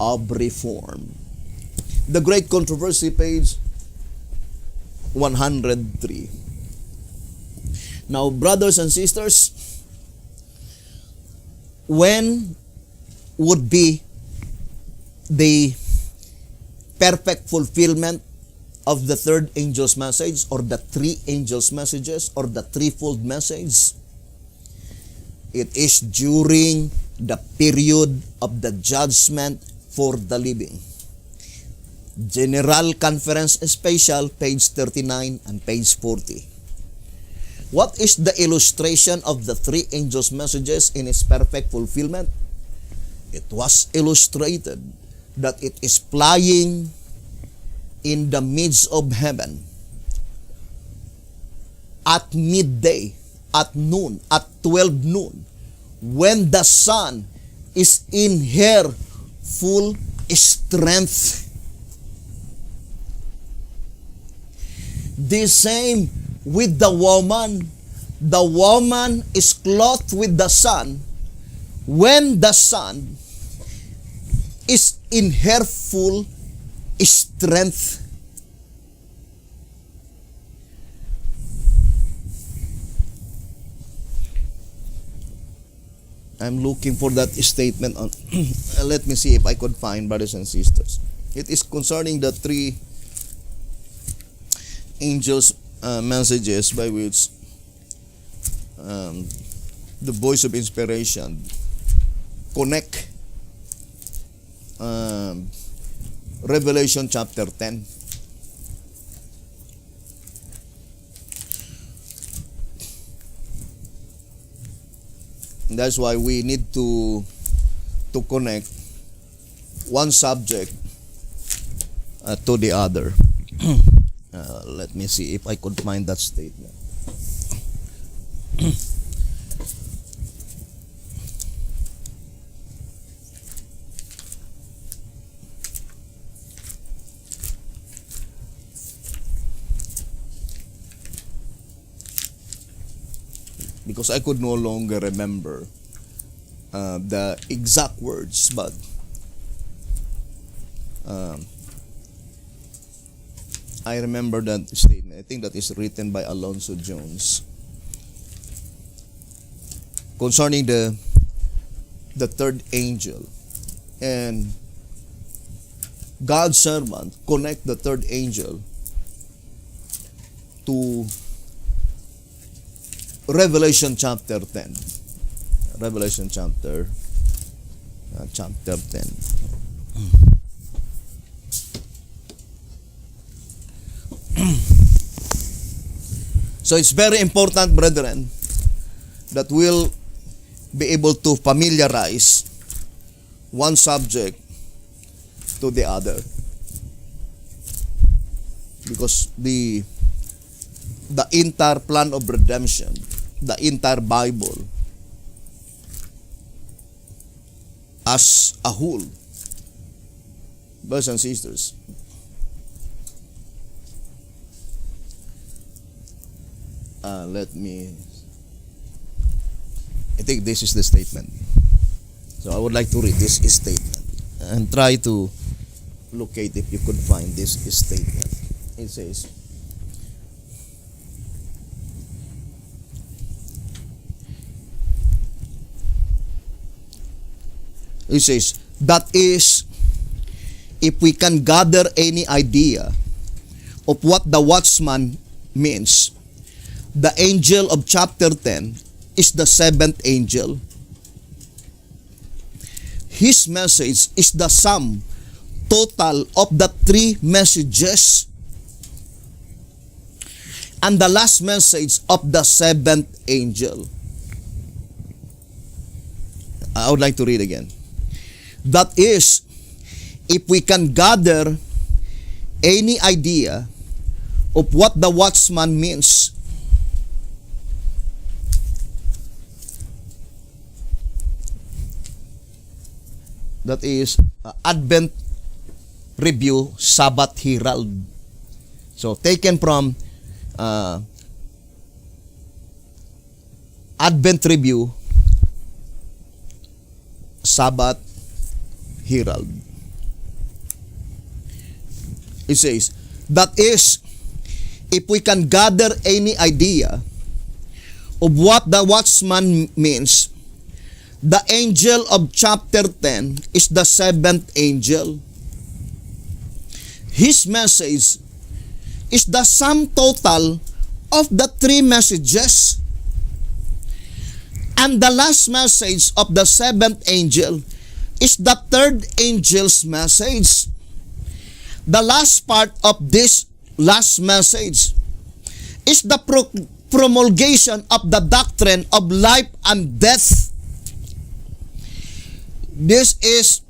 of reform. The Great Controversy, page 103. Now, brothers and sisters, when would be the perfect fulfillment of the third angel's message, or the three angels' messages, or the threefold message? It is during the period of the judgment for the living. General Conference Special, page 39 and page 40. What is the illustration of the three angels' messages in its perfect fulfillment? It was illustrated that it is flying in the midst of heaven at midday, at noon, at 12 noon, when the sun is in her full strength. The same with the woman. The woman is clothed with the sun when the sun is in her full strength. I'm looking for that statement on let me see if I could find, brothers and sisters. It is concerning the three angels' messages by which the voice of inspiration connect Revelation chapter 10. That's why we need to connect one subject to the other. Let me see if I could find that statement. Because I could no longer remember the exact words, but I remember that statement. I think that is written by Alonzo Jones concerning the third angel, and God's servant connect the third angel to Revelation chapter 10. Revelation chapter 10. So it's very important, brethren, that we'll be able to familiarize one subject to the other, because the entire plan of redemption, the entire Bible as a whole, brothers and sisters, I think this is the statement. So I would like to read this statement and try to locate if you could find this statement. It says, It says, that is, if we can gather any idea of what the watchman means, the angel of chapter 10 is the seventh angel. His message is the sum total of the three messages and the last message of the seventh angel. I would like to read again. That is, if we can gather any idea of what the watchman means, that is Advent Review Sabbath Herald. So taken from Advent Review Sabbath Herald. It says, that is, if we can gather any idea of what the watchman means, the angel of chapter 10 is the seventh angel. His message is the sum total of the three messages. And the last message of the seventh angel is the third angel's message. The last part of this last message is the promulgation of the doctrine of life and death. This is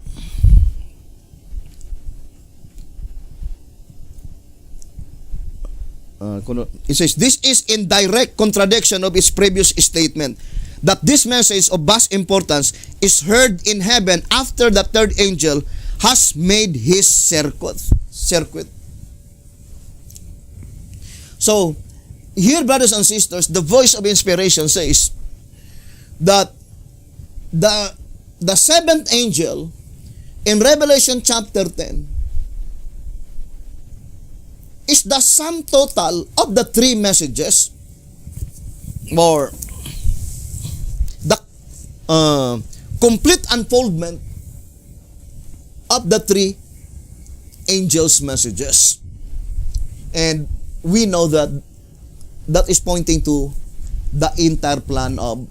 it says, this is in direct contradiction of its previous statement that this message of vast importance is heard in heaven after the third angel has made his circuit. So, here, brothers and sisters, the voice of inspiration says that the seventh angel in Revelation chapter 10 is the sum total of the three messages, or the complete unfoldment of the three angels' messages. And we know that that is pointing to the entire plan of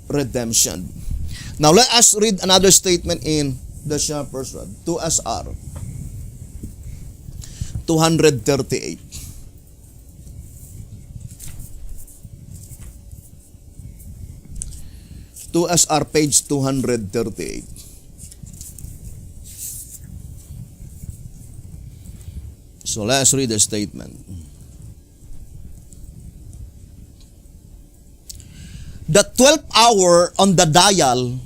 redemption. Now let us read another statement in the Shepherd's Rod, 2SR 238. To SR page 238. So let's read the statement. The 12th hour on the dial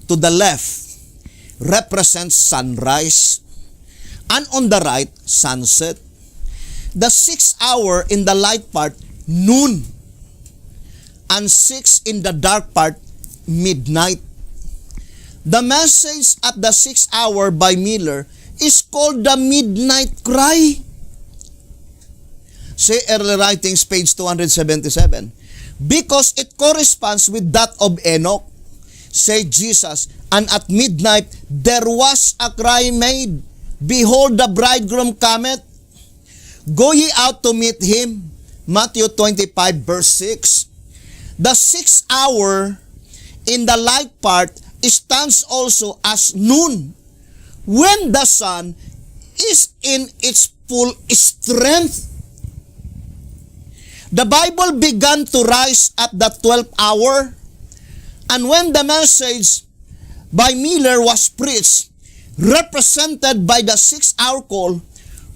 to the left represents sunrise, and on the right, sunset. The 6th hour in the light part, noon, and 6 in the dark part, midnight. The message at the 6th hour by Miller is called the midnight cry. Say early writings, page 277. Because it corresponds with that of Enoch. Say Jesus, and at midnight there was a cry made, behold, the bridegroom cometh. Go ye out to meet him. Matthew 25 verse 6. The 6th hour in the light part stands also as noon, when the sun is in its full strength. The Bible began to rise at the 12th hour, and when the message by Miller was preached, represented by the 6th hour call,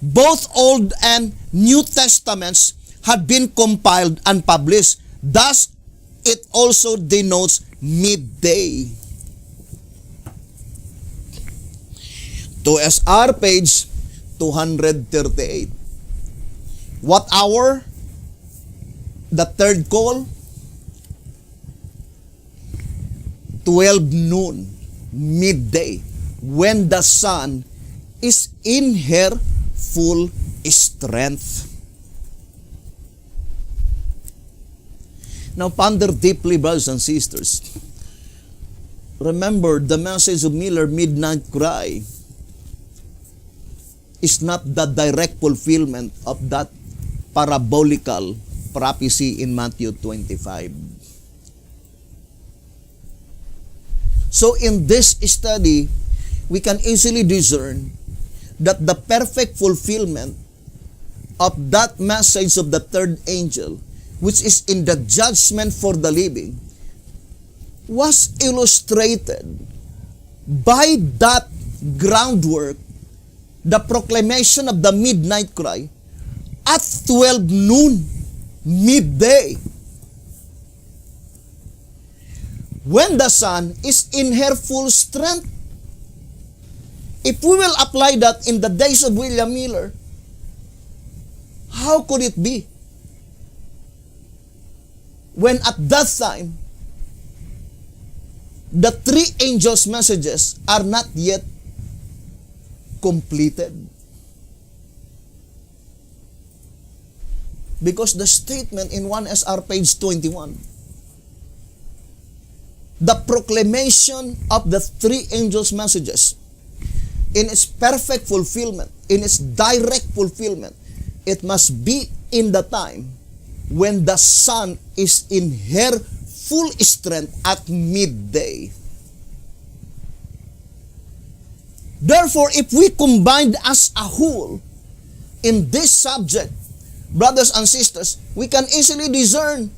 both Old and New Testaments had been compiled and published. Thus, it also denotes midday. To SR page 238. What hour? The third call? 12 noon, midday, when the sun is in her full strength. Now ponder deeply, brothers and sisters. remember, the message of Miller, Midnight Cry, is not the direct fulfillment of that parabolical prophecy in Matthew 25. So in this study, we can easily discern that the perfect fulfillment of that message of the third angel, which is in the judgment for the living, was illustrated by that groundwork, the proclamation of the midnight cry at 12 noon, midday, when the sun is in her full strength. If we will apply that in the days of William Miller, how could it be when at that time the three angels' messages are not yet completed? Because the statement in 1SR page 21, the proclamation of the three angels' messages in its perfect fulfillment, in its direct fulfillment, it must be in the time when the sun is in her full strength at midday. Therefore, if we combine as a whole in this subject, brothers and sisters, we can easily discern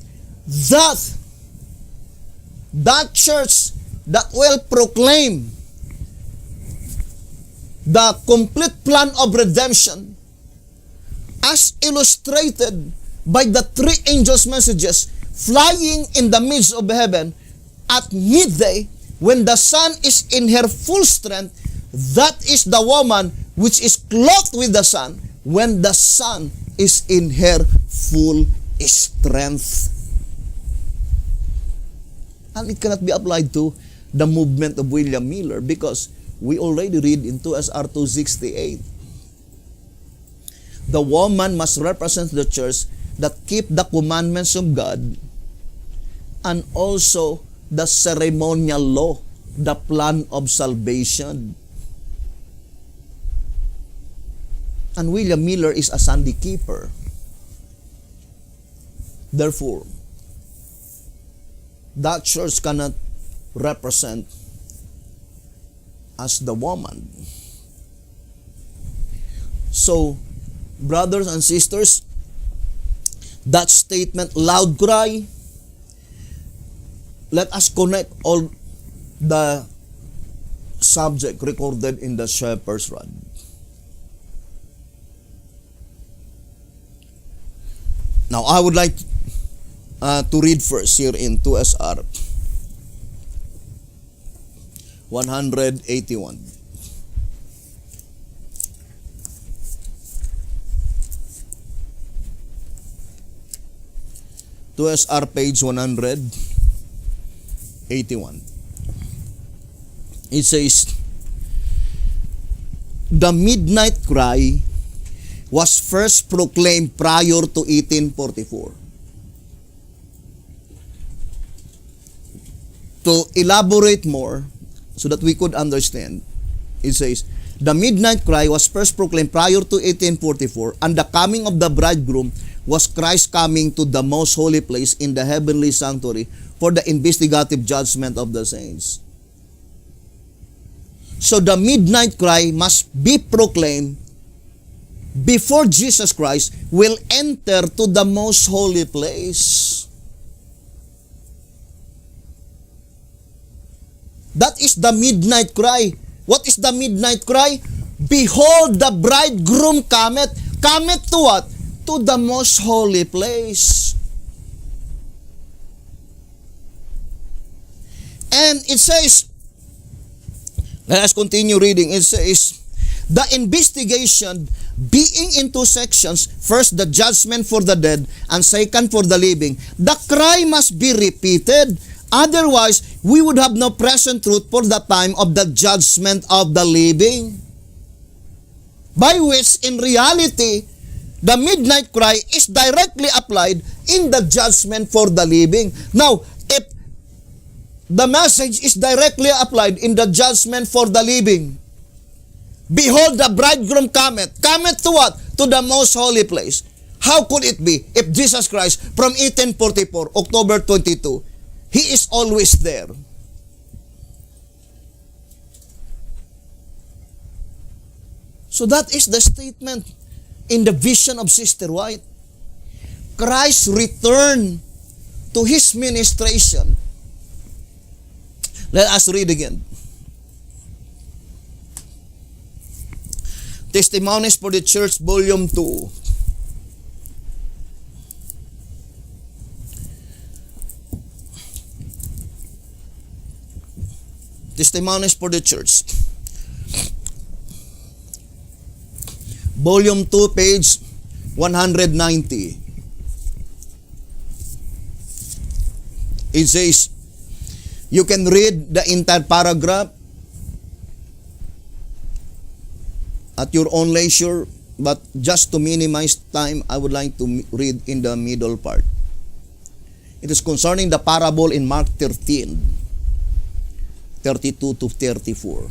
that that church that will proclaim the complete plan of redemption as illustrated by the three angels' messages flying in the midst of heaven at midday when the sun is in her full strength, that is the woman which is clothed with the sun when the sun is in her full strength. And it cannot be applied to the movement of William Miller because we already read in 2SR 268. The woman must represent the church that keep the commandments of God and also the ceremonial law, the plan of salvation. And William Miller is a Sunday keeper. Therefore, that church cannot represent as the woman. So, brothers and sisters, that statement, loud cry, let us connect all the subject recorded in the shepherd's rod. Now, I would like to read first here in 2SR 181. To SR page 181. It says, the midnight cry was first proclaimed prior to 1844. To elaborate more, so that we could understand, it says, the midnight cry was first proclaimed prior to 1844, and the coming of the bridegroom was Christ coming to the most holy place in the heavenly sanctuary for the investigative judgment of the saints. So the midnight cry must be proclaimed before Jesus Christ will enter to the most holy place. That is the midnight cry. What is the midnight cry? Behold, the bridegroom cometh. Cometh to what? To the most holy place. And it says, let us continue reading. It says, the investigation being in two sections, first the judgment for the dead, and second for the living. The cry must be repeated. Otherwise, we would have no present truth for the time of the judgment of the living. By which, in reality, the midnight cry is directly applied in the judgment for the living. Now, if the message is directly applied in the judgment for the living. Behold, the bridegroom cometh. Cometh to what? To the most holy place. How could it be if Jesus Christ from 1844, October 22, He is always there? So that is the statement in the vision of Sister White. Christ returned to His ministration. Let us read again. Testimonies for the Church, Volume 2. Testimonies for the Church. Volume 2, page 190. It says, you can read the entire paragraph at your own leisure, but just to minimize time, I would like to read in the middle part. It is concerning the parable in Mark 13, 32 to 34.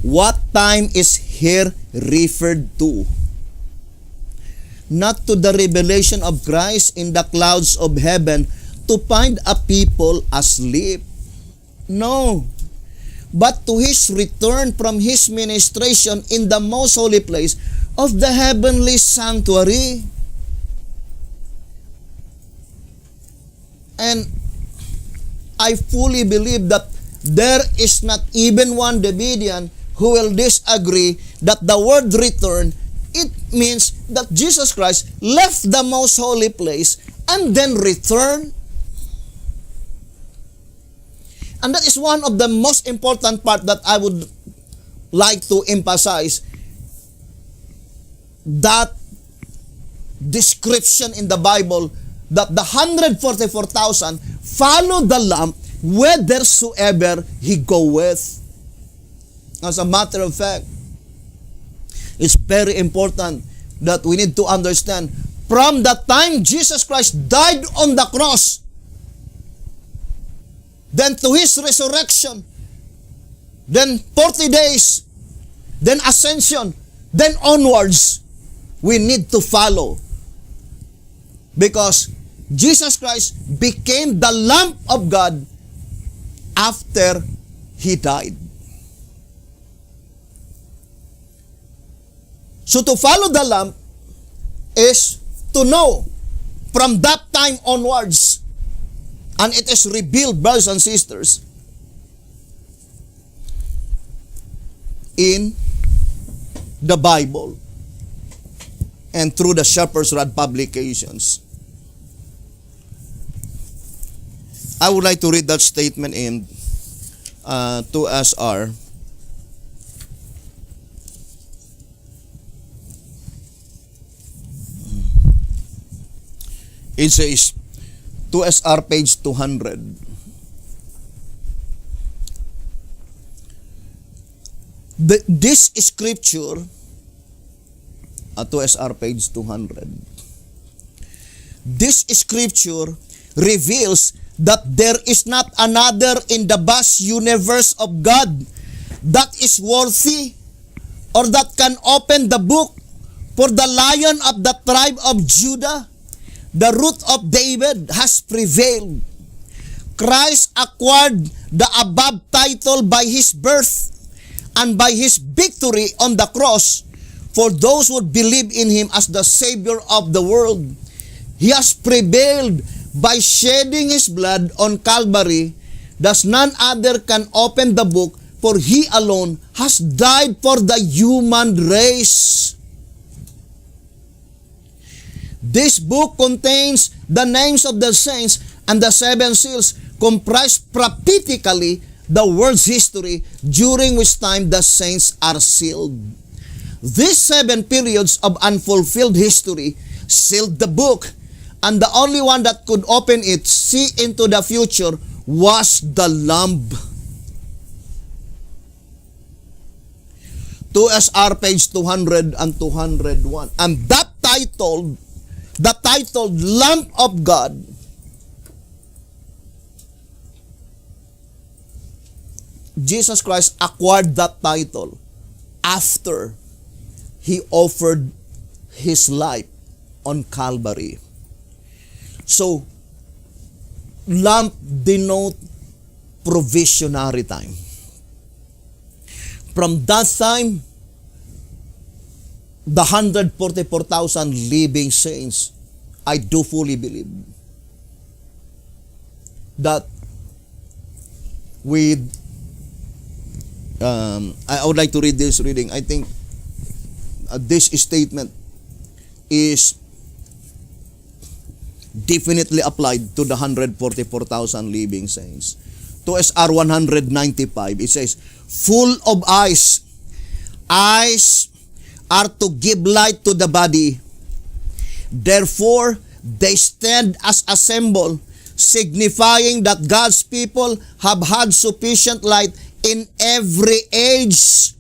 What time is here referred to? Not to the revelation of Christ in the clouds of heaven to find a people asleep. No. But to His return from His ministration in the most holy place of the heavenly sanctuary. And I fully believe that there is not even one Davidian who will disagree that the word return, it means that Jesus Christ left the most holy place and then returned. And that is one of the most important part that I would like to emphasize. That description in the Bible that the 144,000 follow the Lamb whithersoever He goeth. As a matter of fact, it's very important that we need to understand from the time Jesus Christ died on the cross, then to His resurrection, then 40 days, then ascension, then onwards, we need to follow. Because Jesus Christ became the Lamb of God after He died. So to follow the Lamb is to know from that time onwards, and it is revealed, brothers and sisters, in the Bible and through the Shepherd's Rod publications. I would like to read that statement in 2SR. It says, 2SR page 200. This scripture, 2SR page 200. This scripture reveals that there is not another in the vast universe of God that is worthy or that can open the book, for the Lion of the tribe of Judah, the root of David, has prevailed. Christ acquired the above title by His birth and by His victory on the cross for those who believe in Him as the Savior of the world. He has prevailed by shedding His blood on Calvary, thus none other can open the book, for He alone has died for the human race. This book contains the names of the saints, and the seven seals comprise prophetically the world's history during which time the saints are sealed. These 7 periods of unfulfilled history sealed the book, and the only one that could open it, see into the future, was the Lamb. 2SR page 200 and 201. And that title, the titled Lamb of God, Jesus Christ acquired that title after He offered His life on Calvary. So, lamp denote provisionary time. From that time, the 144,000 living saints, I do fully believe that with I would like to read this reading. I think this statement is definitely applied to the 144,000 living saints. To SR 195, it says, full of eyes. Eyes are to give light to the body. Therefore, they stand as a symbol, signifying that God's people have had sufficient light in every age.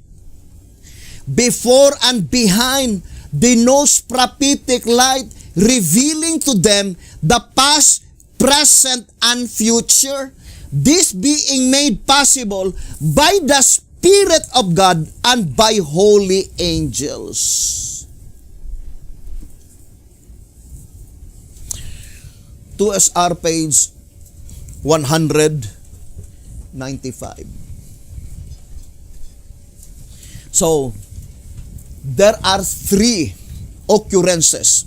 Before and behind denotes prophetic light, revealing to them the past, present, and future. This being made possible by the Spirit of God and by holy angels. 2SR page 195. So, there are 3 occurrences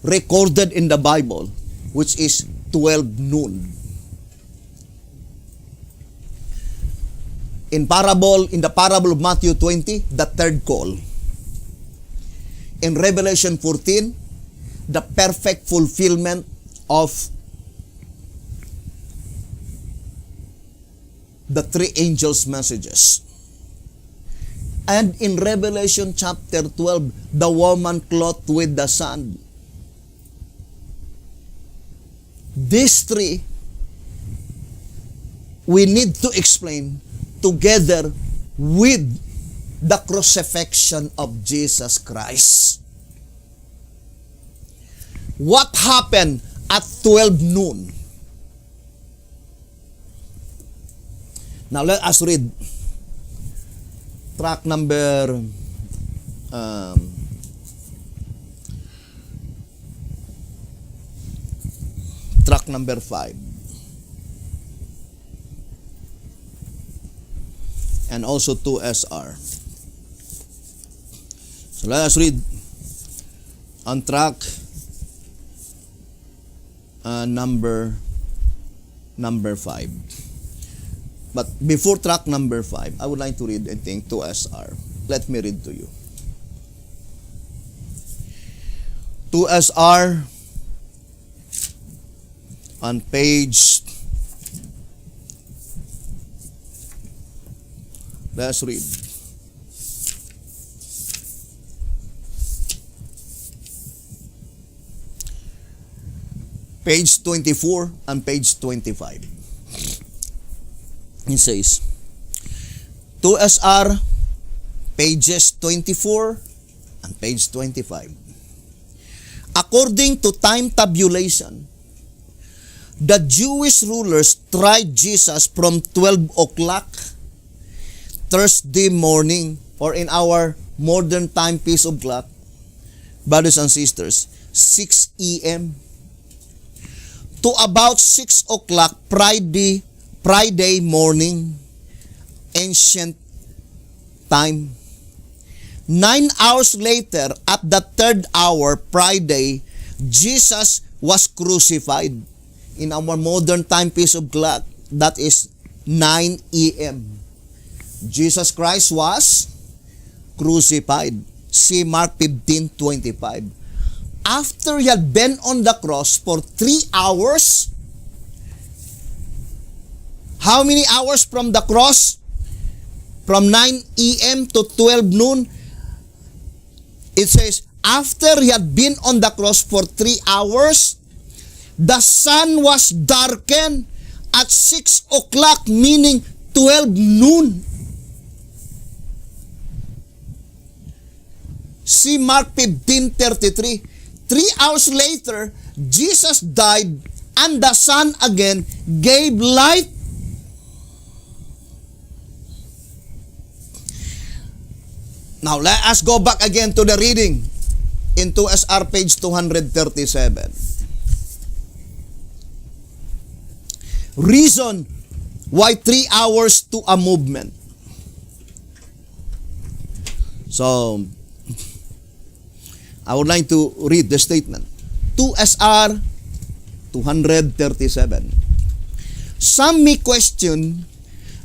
recorded in the Bible, which is 12 noon. In the parable of Matthew 20, the third call. In Revelation 14, the perfect fulfillment of the 3 angels' messages. And in Revelation chapter 12, the woman clothed with the sun. These 3, we need to explain together with the crucifixion of Jesus Christ. What happened at 12 noon? Now let us read track number track number 5 and also 2SR. So let us read on track number 5. But before track number 5, I would like to read, I think, 2SR. Let me read to you. 2SR on page, let's read. Page 24 and page 25. It says, 2SR, pages 24 and page 25. According to time tabulation, the Jewish rulers tried Jesus from 12 o'clock Thursday morning, or in our modern time piece of clock, brothers and sisters, 6 a.m. to about 6 o'clock Friday morning, ancient time. 9 hours later, at the 3rd hour, Friday, Jesus was crucified. In our modern time piece of clock, that is 9 a.m. Jesus Christ was crucified. See Mark 15:25. After he had been on the cross for 3 hours, how many hours from the cross? From 9 a.m. to 12 noon. It says, after he had been on the cross for 3 hours, the sun was darkened at 6 o'clock, meaning 12 noon. See Mark 15:33. 3 hours later, Jesus died, and the sun again gave light. Now, let us go back again to the reading in 2SR page 237. Reason why 3 hours to a movement. So, I would like to read the statement. 2SR 237. Some may question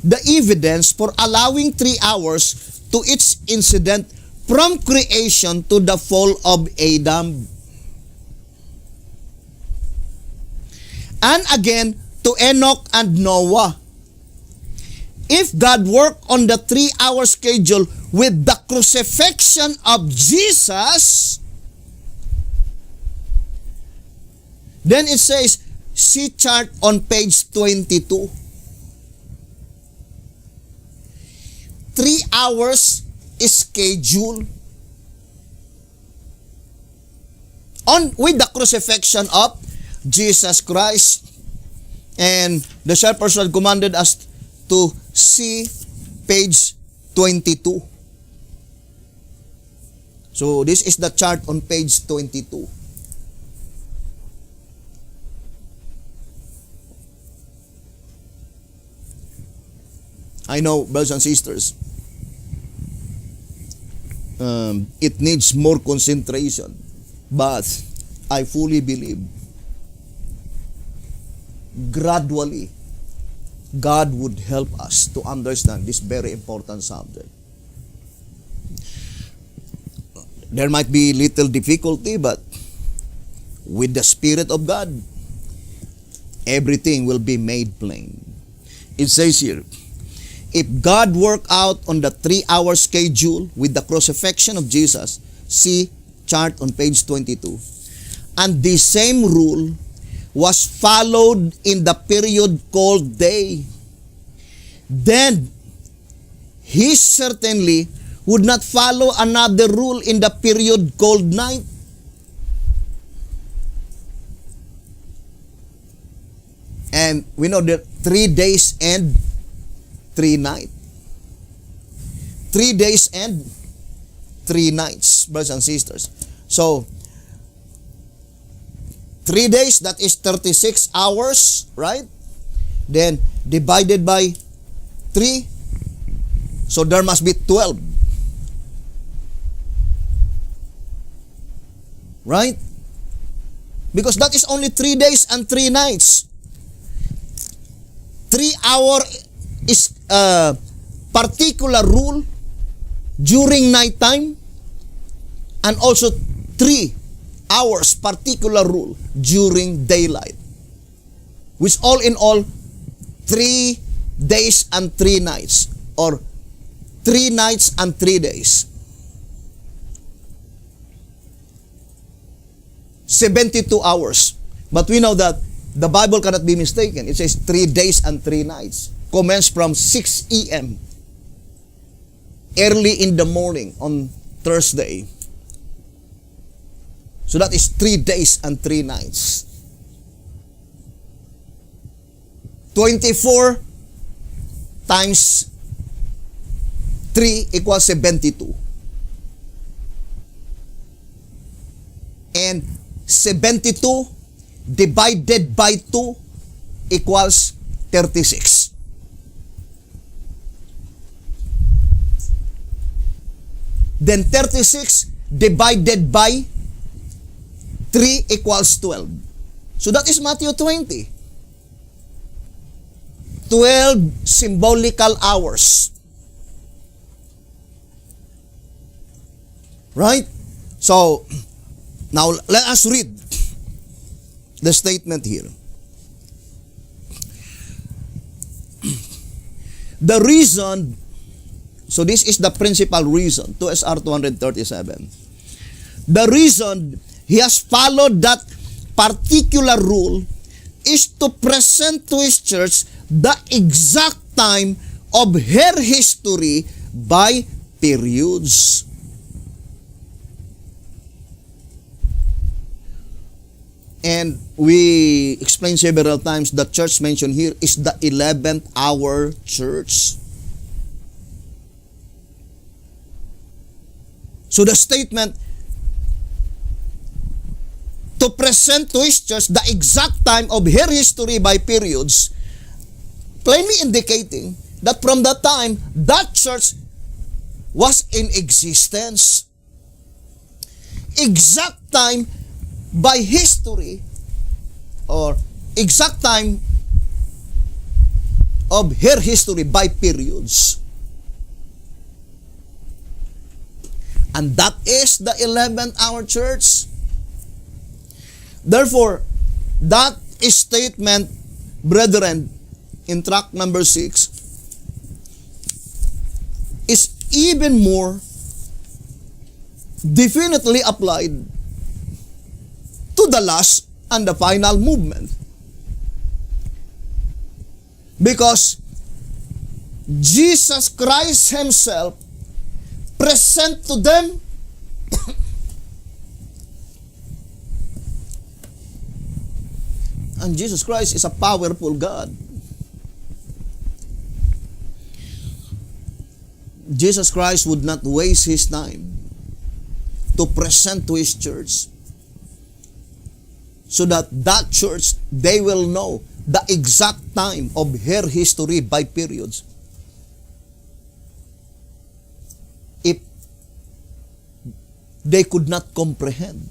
the evidence for allowing 3 hours to its incident from creation to the fall of Adam. And again, to Enoch and Noah. If God worked on the 3-hour schedule with the crucifixion of Jesus, then it says, see chart on page 22. 3 hours schedule on with the crucifixion of Jesus Christ. And the shepherds had commanded us to see page 22. So this is the chart on page 22. I know, brothers and sisters, it needs more concentration, but I fully believe gradually God would help us to understand this very important subject. There might be little difficulty, but with the Spirit of God, everything will be made plain. It says here, if God worked out on the 3-hour schedule with the crucifixion of Jesus, see chart on page 22, and the same rule was followed in the period called day, then he certainly would not follow another rule in the period called night. And we know that 3 days and 3 nights. 3 days and 3 nights, brothers and sisters. So, 3 days, that is 36 hours, right? Then, divided by 3, so there must be 12. Right? Because that is only 3 days and 3 nights. 3 hour is a particular rule during night time, and also 3 hours particular rule during daylight, which all in all 3 days and 3 nights, or 3 nights and 3 days. 72 hours. But we know that the Bible cannot be mistaken. It says 3 days and 3 nights. Commence from 6 a.m. early in the morning on Thursday. So that is 3 days and 3 nights. 24 times 3 equals 72. And 72 divided by 2 equals 36. Then 36 divided by 3 equals 12. So that is Matthew 20. 12 symbolical hours. Right? So, now let us read the statement here. The reason, so this is the principal reason, 2SR 237. The reason he has followed that particular rule is to present to his church the exact time of her history by periods. And we explained several times the church mentioned here is the 11th hour church. So the statement, to present to his church the exact time of her history by periods, plainly indicating that from that time, that church was in existence. Exact time by history, or exact time of her history by periods. And that is the 11th hour church. Therefore, that statement, brethren, in track number 6, is even more definitely applied to the last and the final movement. Because Jesus Christ himself present to them and Jesus Christ is a powerful God. Jesus Christ would not waste his time to present to his church, so that that church, they will know the exact time of her history by periods. If they could not comprehend.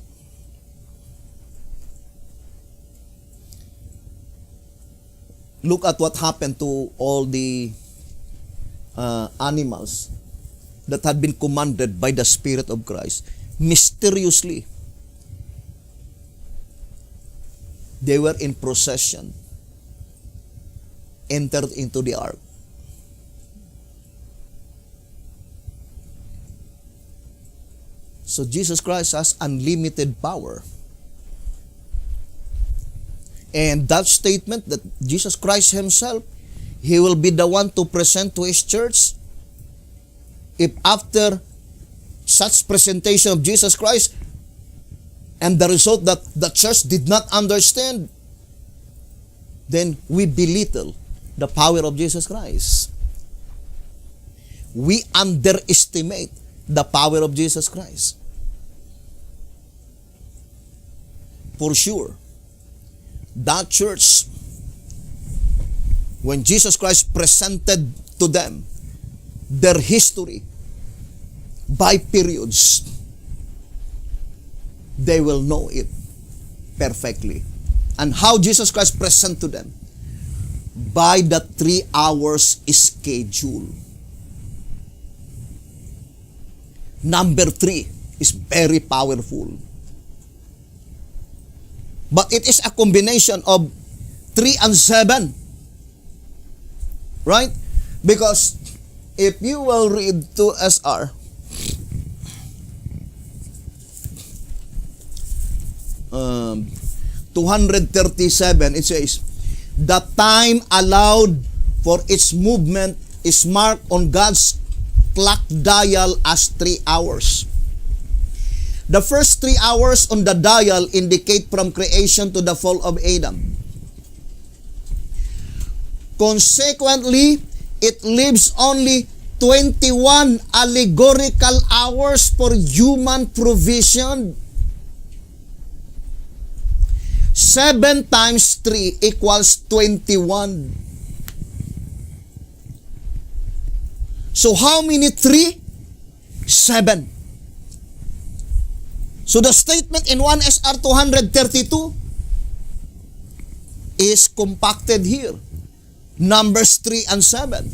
Look at what happened to all the animals that had been commanded by the Spirit of Christ. Mysteriously, they were in procession, entered into the ark. So Jesus Christ has unlimited power. And that statement that Jesus Christ himself, he will be the one to present to his church. If after such presentation of Jesus Christ, and the result that the church did not understand, then we belittle the power of Jesus Christ. We underestimate the power of Jesus Christ. For sure, that church, when Jesus Christ presented to them their history by periods, they will know it perfectly. And how Jesus Christ present to them? By the 3 hours schedule. Number 3 is very powerful. But it is a combination of 3 and 7. Right? Because if you will read 2SR, um, 237, it says, the time allowed for its movement is marked on God's clock dial as 3 hours. The first 3 hours on the dial indicate from creation to the fall of Adam. Consequently, it leaves only 21 allegorical hours for human provision. 7 times 3 equals 21. So how many 3? 7. So the statement in 1SR 232 is compacted here. Numbers 3 and 7.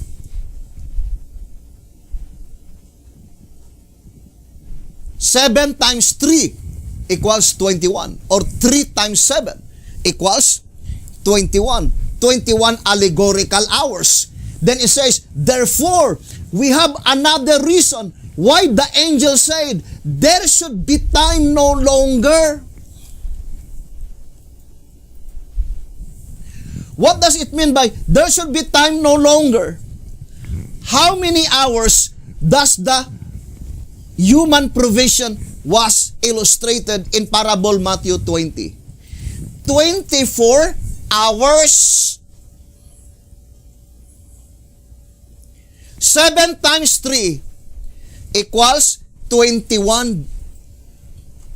Seven times 3 equals 21, or 3 times 7 equals 21. 21 allegorical hours. Then it says, therefore, we have another reason why the angel said, there should be time no longer. What does it mean by there should be time no longer? How many hours does the human provision was illustrated in parable Matthew 20? 24 hours. 7 times 3 equals 21.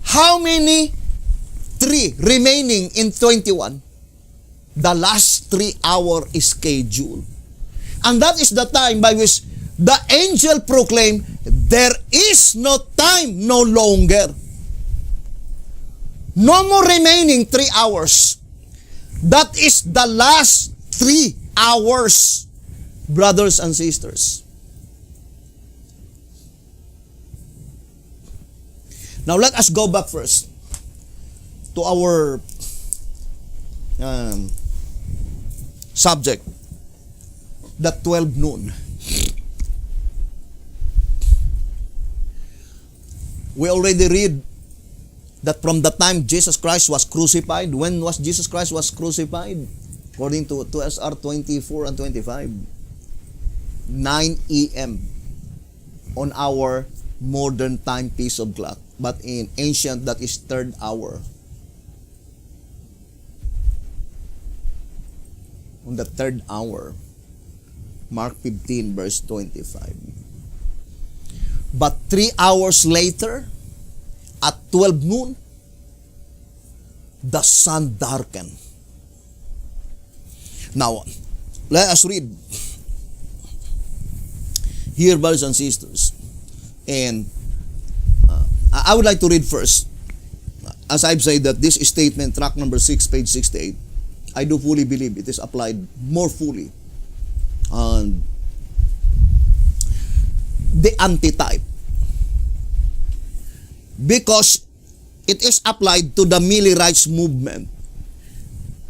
How many 3 remaining in 21? The last 3-hour schedule. And that is the time by which the angel proclaimed, there is no time no longer. No more remaining 3 hours. That is the last 3 hours, brothers and sisters. Now let us go back first to our subject, the 12 noon. We already read that from the time Jesus Christ was crucified. When was Jesus Christ was crucified? According to SR 24 and 25. 9 a.m. on our modern time piece of clock. But in ancient, that is 3rd hour. On the 3rd hour. Mark 15 verse 25. But 3 hours later, at 12 noon, the sun darkened. Now, let us read here, brothers and sisters. And I would like to read first. As I've said that this statement, track number 6, page 68, I do fully believe it is applied more fully on the antitype. Because it is applied to the Millerites movement.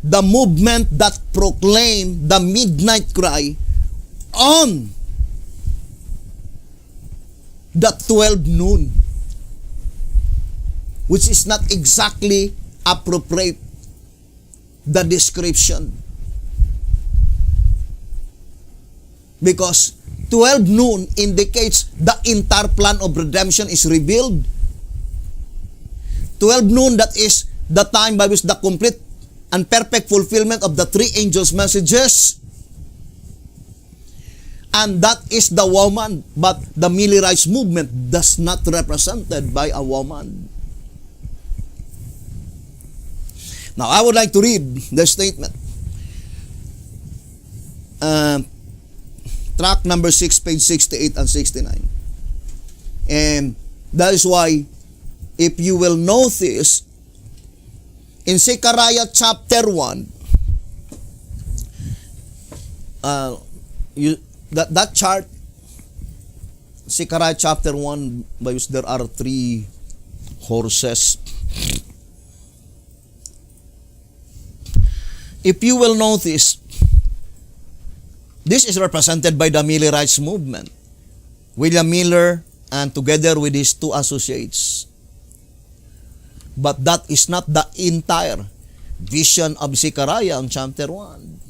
The movement that proclaimed the midnight cry on the 12 noon. Which is not exactly appropriate, the description. Because 12 noon indicates the entire plan of redemption is revealed. 12 noon, that is the time by which the complete and perfect fulfillment of the 3 angels' messages. And that is the woman. But the Millerites movement does not represented by a woman. Now, I would like to read the statement. Track number 6, page 68 and 69. And that is why, if you will notice, in Zechariah chapter 1, that chart, Zechariah chapter 1, by which there are 3 horses. If you will notice, this is represented by the Millerites movement. William Miller, and together with his 2 associates. But that is not the entire vision of Zechariah in chapter 1.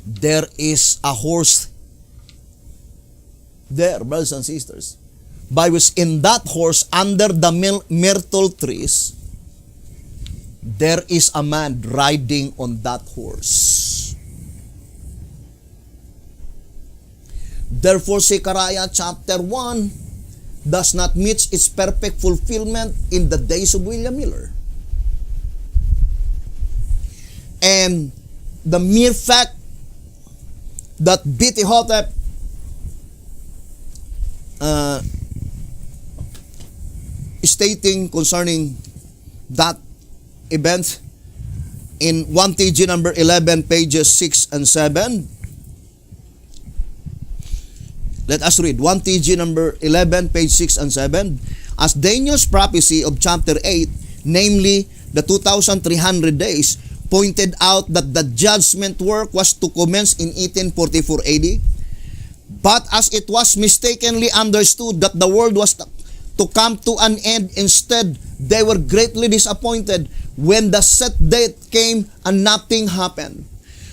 There is a horse there, brothers and sisters, by which in that horse, under the myrtle trees, there is a man riding on that horse. Therefore, Zechariah chapter 1 does not meet its perfect fulfillment in the days of William Miller. And the mere fact that B.T. Hotep stating concerning that event in 1 TG number 11, pages 6 and 7. Let us read 1 TG number 11, page 6 and 7. As Daniel's prophecy of chapter 8, namely the 2,300 days, pointed out that the judgment work was to commence in 1844 AD. But as it was mistakenly understood that the world was to come to an end, instead, they were greatly disappointed when the set date came and nothing happened.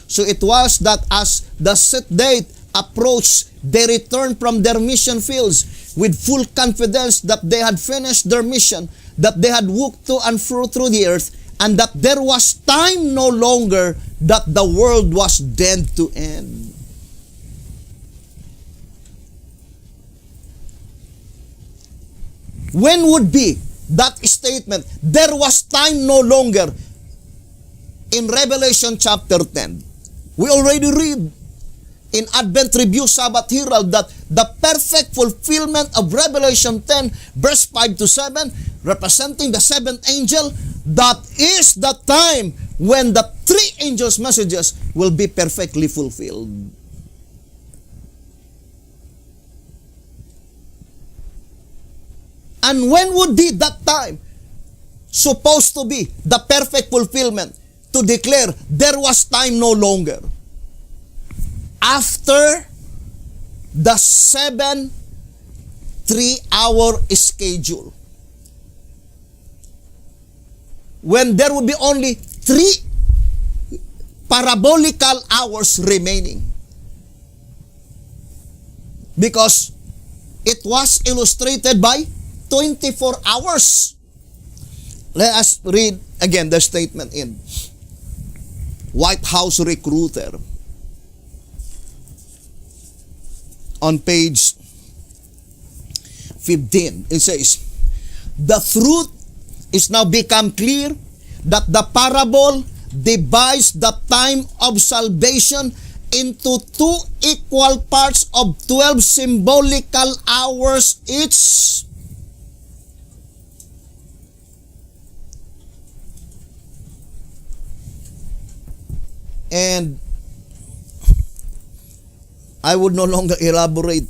So it was that as the set date approached, they returned from their mission fields with full confidence that they had finished their mission, that they had walked to and fro through the earth, and that there was time no longer, that the world was dead to end. When would be that statement? There was time no longer. In Revelation chapter 10, we already read in Advent Review Sabbath Herald that the perfect fulfillment of Revelation 10 verse 5 to 7, representing the seventh angel, that is the time when the three angels' messages will be perfectly fulfilled. And when would be that time? Supposed to be the perfect fulfillment, to declare there was time no longer. After the 7 3-hour schedule, when there will be only 3 parabolical hours remaining, because it was illustrated by 24 hours. Let us read again the statement in White House Recruiter on page 15. It says, the truth is now become clear that the parable divides the time of salvation into 2 equal parts of 12 symbolical hours each. And I would no longer elaborate,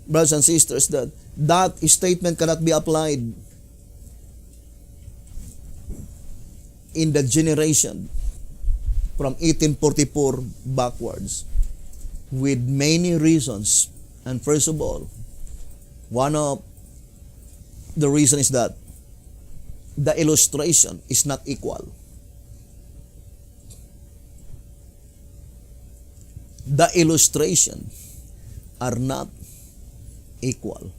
brothers and sisters, that that statement cannot be applied in the generation from 1844 backwards, with many reasons. And first of all, one of the reasons is that the illustration is not equal. The illustration are not equal.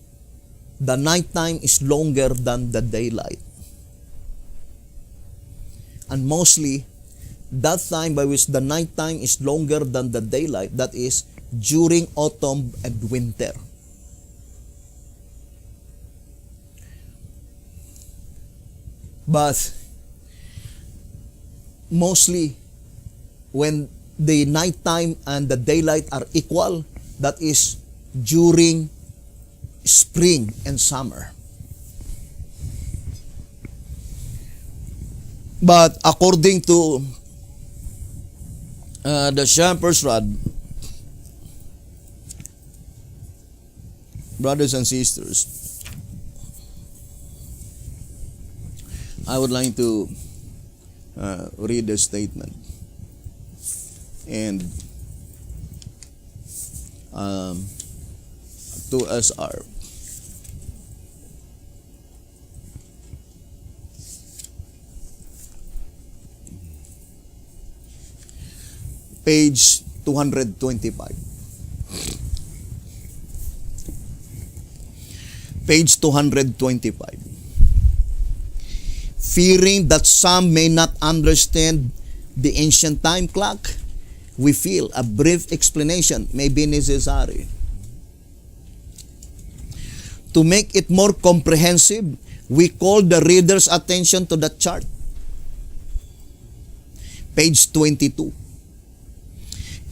The nighttime is longer than the daylight. And mostly, that time by which the nighttime is longer than the daylight, that is during autumn and winter. But mostly, when the nighttime and the daylight are equal, that is during spring and summer. But according to the Shepherd's Rod, brothers and sisters, I would like to read the statement. And 2SR. Page 225. Page 225. Fearing that some may not understand the ancient time clock, we feel a brief explanation may be necessary. To make it more comprehensive, we call the reader's attention to the chart. Page 22.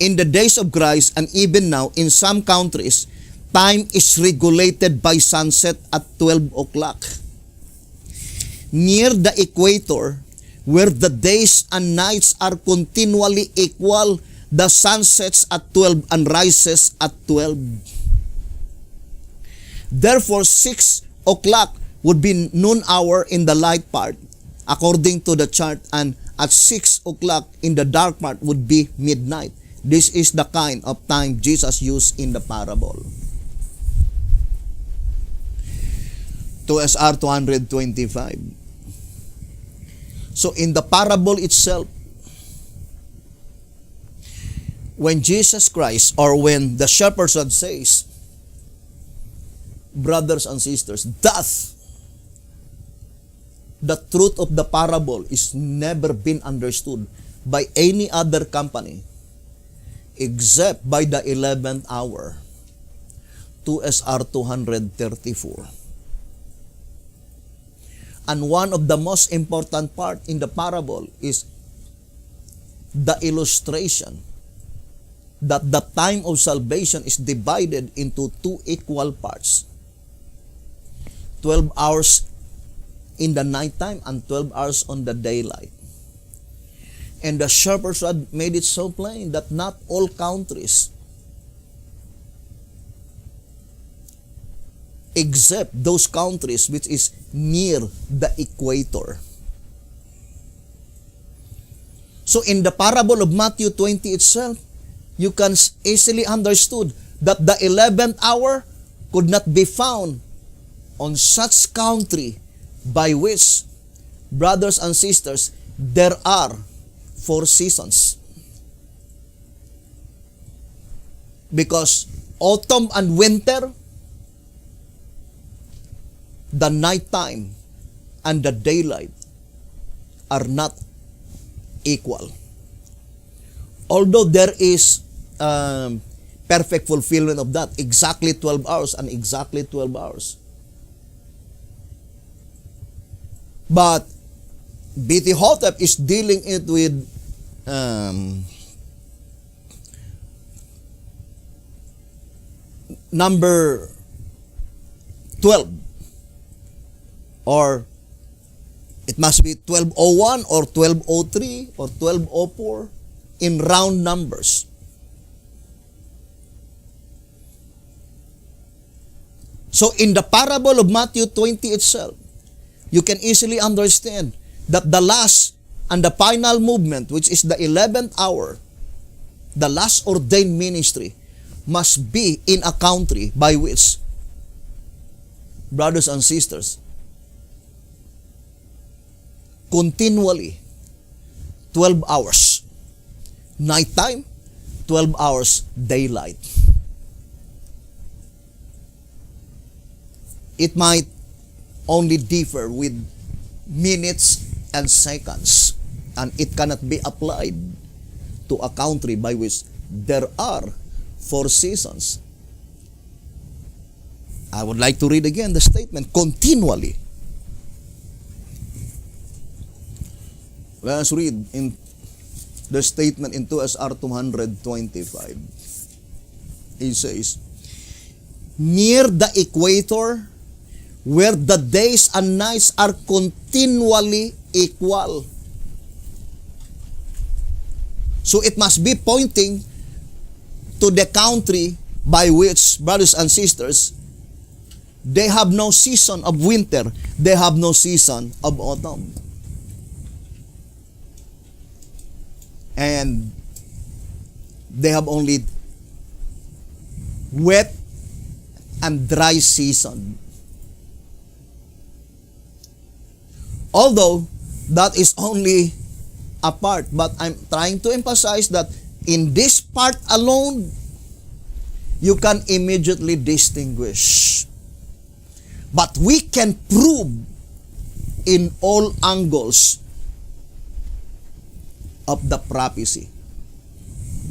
In the days of Christ and even now in some countries, time is regulated by sunset at 12 o'clock. Near the equator, where the days and nights are continually equal, the sun sets at 12 and rises at 12. Therefore, 6 o'clock would be noon hour in the light part, according to the chart, and at 6 o'clock in the dark part would be midnight. This is the kind of time Jesus used in the parable. 2SR 225. So in the parable itself, when Jesus Christ, or when the shepherd says, brothers and sisters, thus the truth of the parable is never been understood by any other company except by the 11th hour. 2SR 234. And one of the most important part in the parable is the illustration that the time of salvation is divided into two equal parts. 12 hours in the nighttime and 12 hours on the daylight. And the shepherds had made it so plain that not all countries, except those countries which is near the equator. So in the parable of Matthew 20 itself, you can easily understood that the 11th hour could not be found on such country by which, brothers and sisters, there are 4 seasons. Because autumn and winter, the nighttime and the daylight are not equal. Although there is perfect fulfillment of that, exactly 12 hours and exactly 12 hours. But B.T. Hotep is dealing it with number 12, or it must be 1201 or 1203 or 1204 in round numbers. So in the parable of Matthew 20 itself, you can easily understand that the last and the final movement, which is the 11th hour, the last ordained ministry, must be in a country by which, brothers and sisters, continually 12 hours nighttime, 12 hours daylight. It might only differ with minutes and seconds, and it cannot be applied to a country by which there are 4 seasons. I would like to read again the statement, continually. Let us read in the statement in 2SR 225. It says, near the equator, where the days and nights are continually equal. So it must be pointing to the country by which, brothers and sisters, they have no season of winter, they have no season of autumn. And they have only wet and dry season. Although that is only a part, but I'm trying to emphasize that in this part alone, you can immediately distinguish. But we can prove in all angles of the prophecy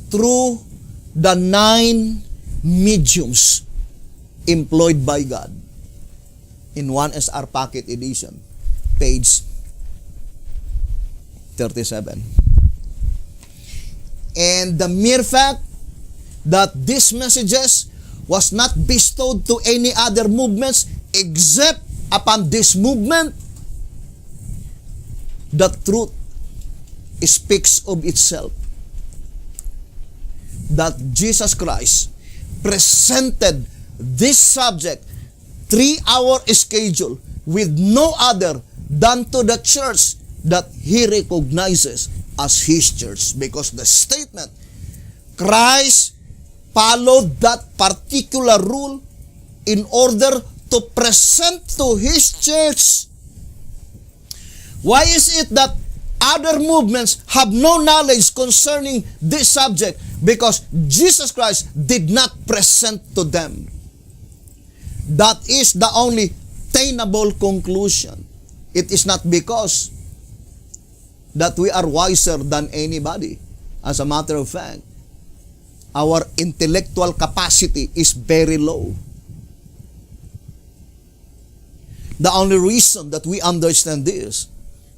through the 9 mediums employed by God in 1SR Pocket Edition, page 37. And the mere fact that these messages was not bestowed to any other movements except upon this movement, the truth speaks of itself. That Jesus Christ presented this subject 3-hour schedule with no other than to the church that he recognizes as his church. Because the statement, Christ followed that particular rule in order to present to his church. Why is it that other movements have no knowledge concerning this subject? Because Jesus Christ did not present to them. That is the only attainable conclusion. It is not because that we are wiser than anybody. As a matter of fact, our intellectual capacity is very low. The only reason that we understand this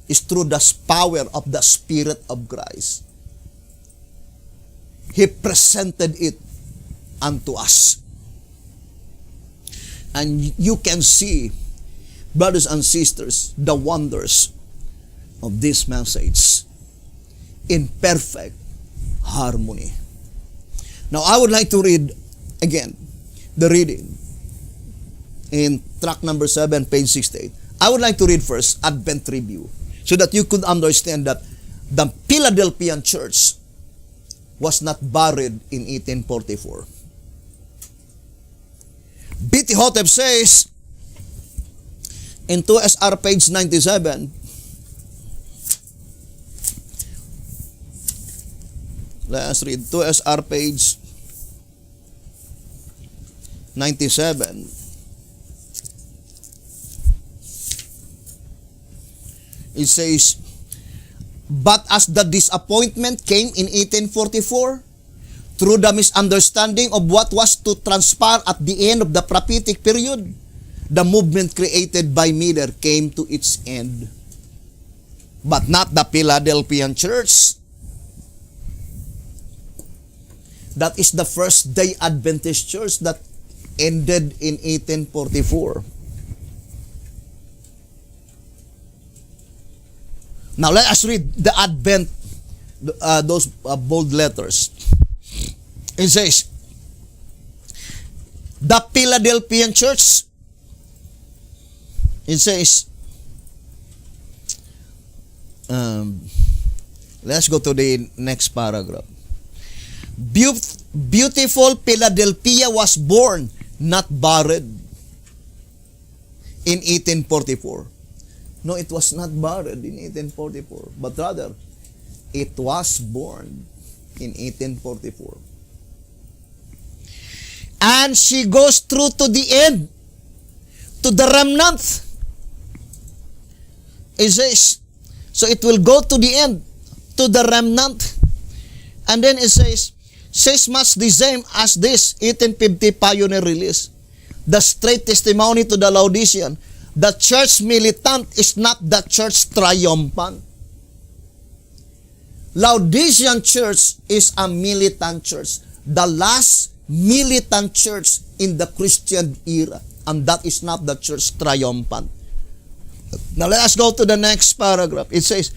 is through the power of the Spirit of Christ. He presented it unto us. And you can see, brothers and sisters, the wonders of this message in perfect harmony. Now, I would like to read again the reading in track number 7, page 68. I would like to read first Advent Review so that you could understand that the Philadelphian church was not buried in 1844. B.T. Hotep says in 2SR page 97, let us read 2SR page 97. It says, but as the disappointment came in 1844, through the misunderstanding of what was to transpire at the end of the prophetic period, the movement created by Miller came to its end. But not the Philadelphian church. That is the First Day Adventist church that ended in 1844. Now let us read the Advent, those bold letters. It says, the Philadelphian church, it says, let's go to the next paragraph. Beautiful Philadelphia was born, not buried, in 1844. No, it was not buried in 1844, but rather, it was born in 1844. And she goes through to the end, to the remnant. It says, so it will go to the end, to the remnant. And then it says much the same as this 1850 pioneer release. The straight testimony to the Laodicean. The church militant is not the church triumphant. Laodicean church is a militant church. The last militant church in the Christian era. And that is not the church triumphant. Now let us go to the next paragraph. It says,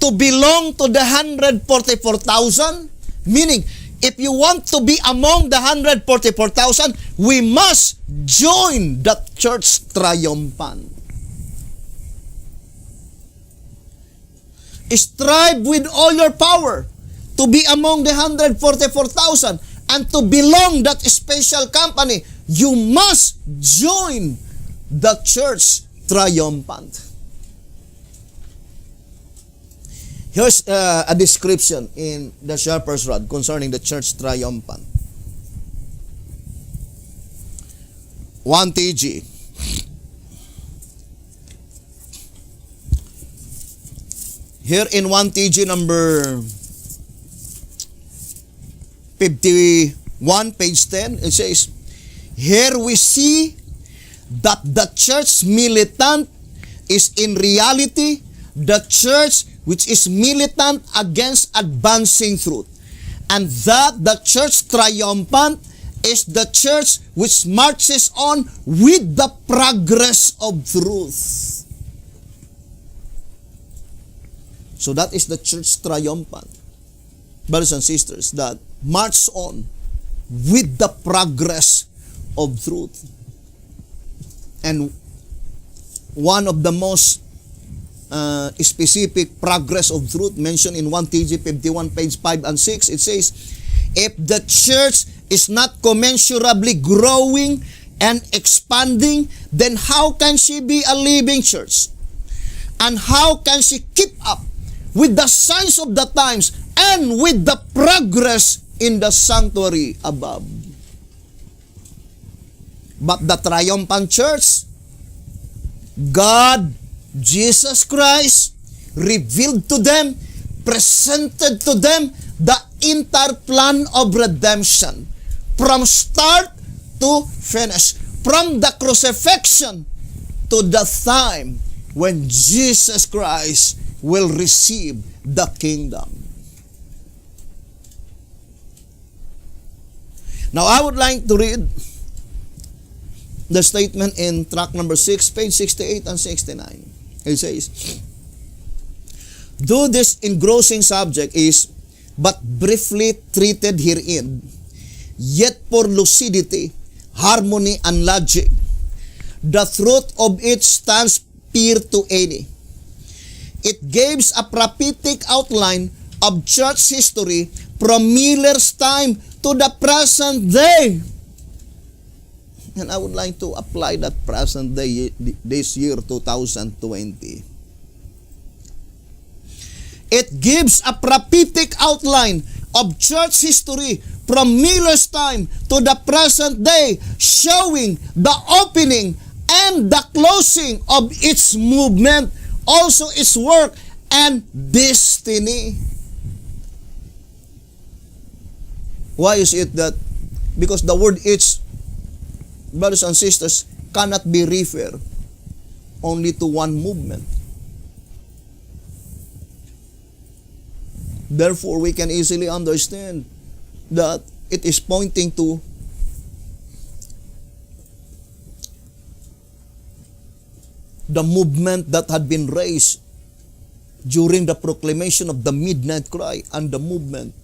to belong to the 144,000, meaning, if you want to be among the 144,000, we must join the church triumphant. Strive with all your power to be among the 144,000 and to belong that special company. You must join the church triumphant. Here's a description in the Sharper's Rod concerning the church triumphant. 1 TG. Here in 1 TG number 51, page 10, it says, here we see that the church militant is in reality the church which is militant against advancing truth, and that the church triumphant is the church which marches on with the progress of truth. So that is the church triumphant, brothers and sisters, that march on with the progress of truth. And one of the most specific progress of truth mentioned in 1 TG 51, page 5 and 6, it says, if the church is not commensurably growing and expanding, then how can she be a living church? And how can she keep up with the signs of the times and with the progress in the sanctuary above? But the triumphant church, God, Jesus Christ, revealed to them, presented to them the entire plan of redemption from start to finish, from the crucifixion to the time when Jesus Christ will receive the kingdom. Now, I would like to read the statement in track number 6, page 68 and 69. It says, though this engrossing subject is but briefly treated herein, yet for lucidity, harmony, and logic, the truth of it stands clear to any. It gives a prophetic outline of church history from Miller's time to the present day. And I would like to apply that present day this year 2020. It gives a prophetic outline of church history from Miller's time to the present day, showing the opening and the closing of its movement, also its work and destiny. Why is it that? Because the word "its," brothers and sisters, cannot be referred only to one movement. Therefore, we can easily understand that it is pointing to the movement that had been raised during the proclamation of the midnight cry, and the movement,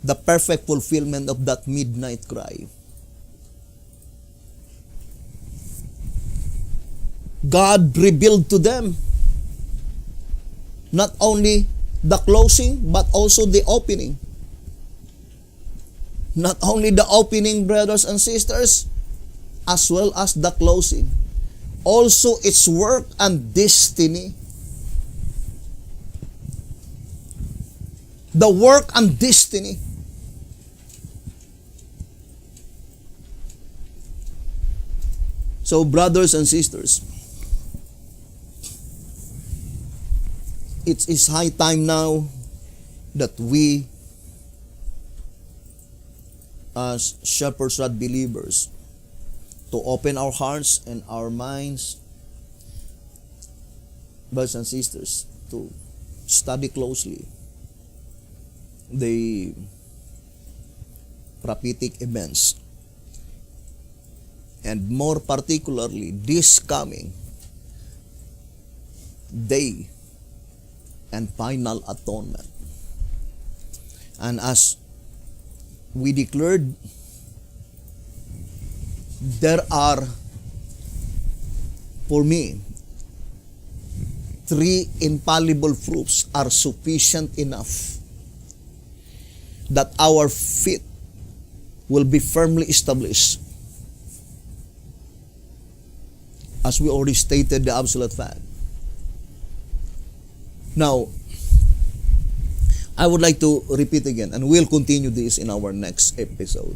the perfect fulfillment of that midnight cry. God revealed to them not only the closing, but also the opening. Not only the opening, brothers and sisters, as well as the closing. Also its work and destiny. The work and destiny. So, brothers and sisters, it is high time now that we, as Shepherd's Rod believers, to open our hearts and our minds, brothers and sisters, to study closely the prophetic events, and more particularly this coming day and final atonement. And as we declared, there are, for me, 3 infallible proofs are sufficient enough that our faith will be firmly established. As we already stated, the absolute fact. Now, I would like to repeat again, and we'll continue this in our next episode.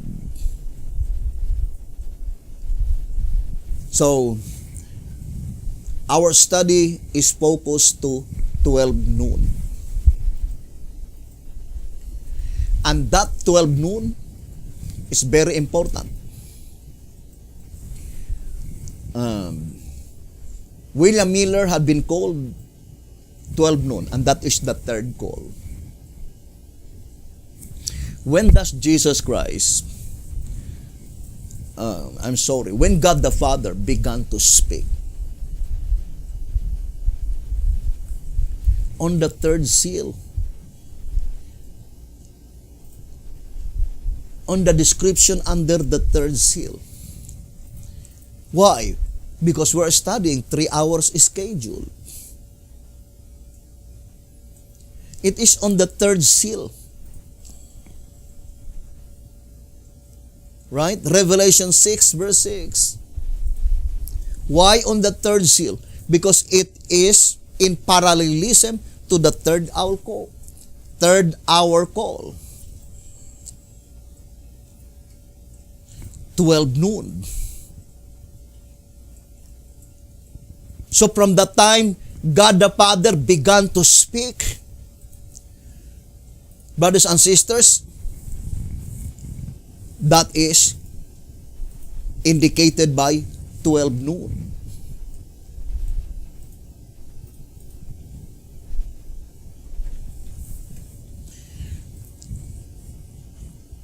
So, our study is focused to 12 noon. And that 12 noon is very important. William Miller had been called 12 noon, and that is the third call. When does Jesus Christ, when God the Father began to speak? On the third seal. On the description under the third seal. Why? Because we're studying 3 hours schedule. It is on the third seal. Right? Revelation 6 verse 6. Why on the third seal? Because it is in parallelism to the third hour call. Third hour call. 12 noon. So from the time God the Father began to speak, brothers and sisters, that is indicated by 12 noon.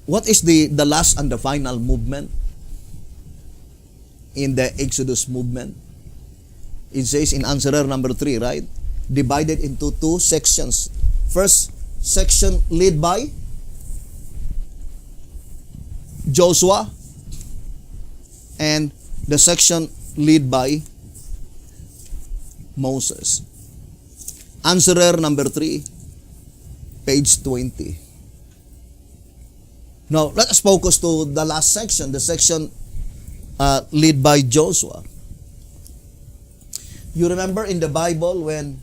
what is the last and the final movement in the Exodus movement? It says in answerer number 3, right? Divided into 2 sections. First section led by Joshua, and the section led by Moses. Answerer number 3, page 20. Now, let us focus to the last section, the section led by Joshua. You remember in the Bible when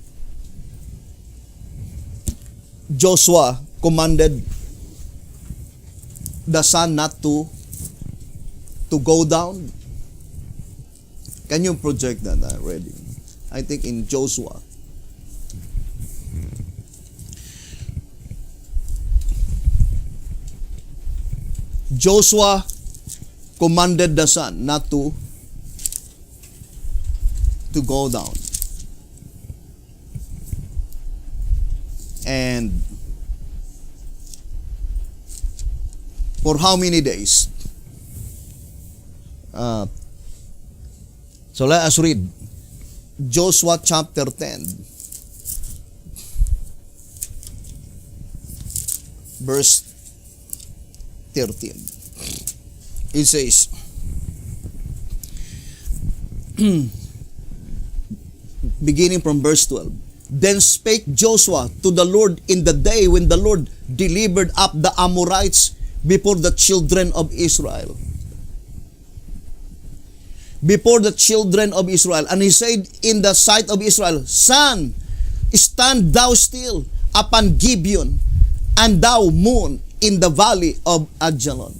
Joshua commanded the sun not to go down? Can you project that already? I think in Joshua. Joshua commanded the sun not to go down. And for how many days? So let us read Joshua chapter 10, verse 13. It says, beginning from verse 12, Then spake Joshua to the Lord in the day when the Lord delivered up the Amorites before the children of Israel. Before the children of Israel. And he said in the sight of Israel, Sun, stand thou still upon Gibeon, and thou moon in the valley of Ajalon.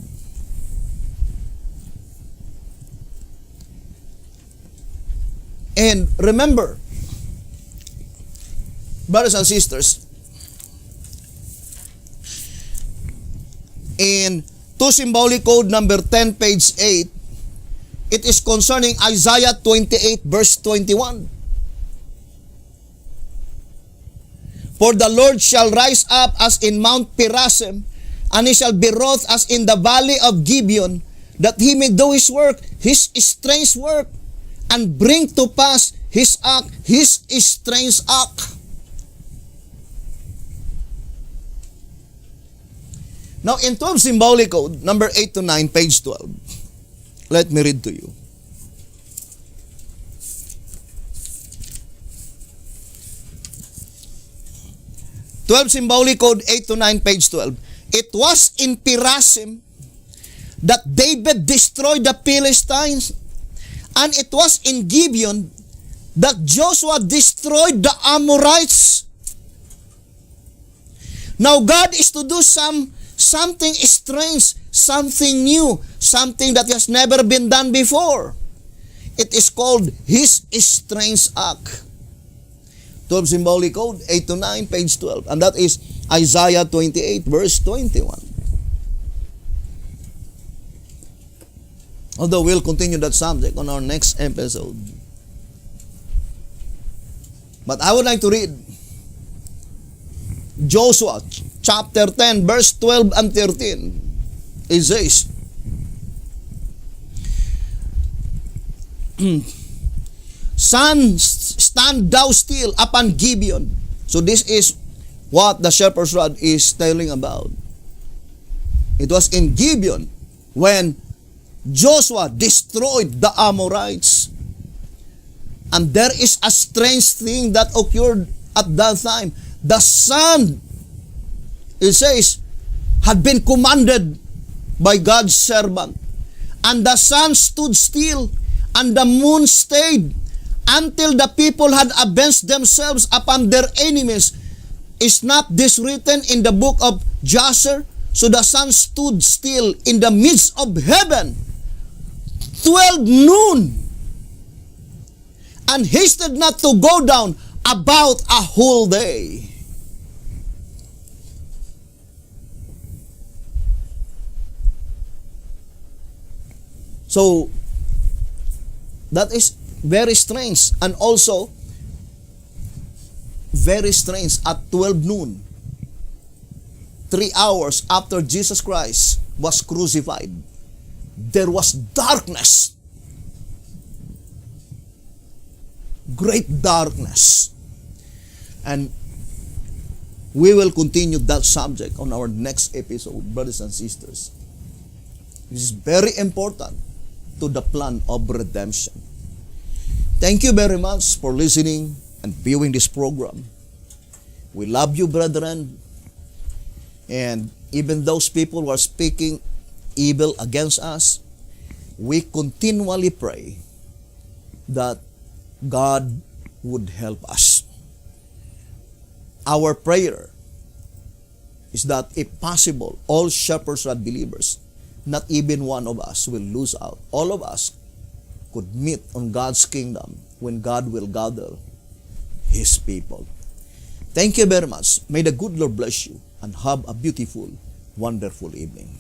And remember, brothers and sisters, in 2 Symbolic Code number 10, page 8, it is concerning Isaiah 28, verse 21. For the Lord shall rise up as in Mount Perasim, and he shall be wroth as in the valley of Gibeon, that he may do his work, his strange work, and bring to pass his act, his strange act. Now, in 12 Symbolic Code, number 8 to 9, page 12, let me read to you. Symbolic Code 8 to 9, page 12. It was in Perasim that David destroyed the Philistines, and it was in Gibeon that Joshua destroyed the Amorites. Now God is to do something strange, something new, something that has never been done before. It is called his strange act. 12 Symbolic Code 8 to 9, page 12. And that is Isaiah 28, verse 21. Although we'll continue that subject on our next episode. But I would like to read Joshua chapter 10, verse 12 and 13. It says, Sun, stand thou still upon Gibeon. So this is what the shepherd's rod is telling about. It was in Gibeon when Joshua destroyed the Amorites. And there is a strange thing that occurred at that time. The sun, it says, had been commanded by God's servant. And the sun stood still, and the moon stayed, until the people had avenged themselves upon their enemies. Is not this written in the book of Jasher? So the sun stood still in the midst of heaven, 12 noon, and hasted not to go down about a whole day. So, that is very strange, and also very strange at 12 noon, 3 hours after Jesus Christ was crucified, there was darkness. Great darkness. And we will continue that subject on our next episode, brothers and sisters. This is very important to the plan of redemption. Thank you very much for listening and viewing this program. We love you, brethren. And even those people who are speaking evil against us, we continually pray that God would help us. Our prayer is that if possible, all shepherds and believers, not even one of us will lose out. All of us could meet on God's kingdom when God will gather His people. Thank you very much. May the good Lord bless you and have a beautiful, wonderful evening.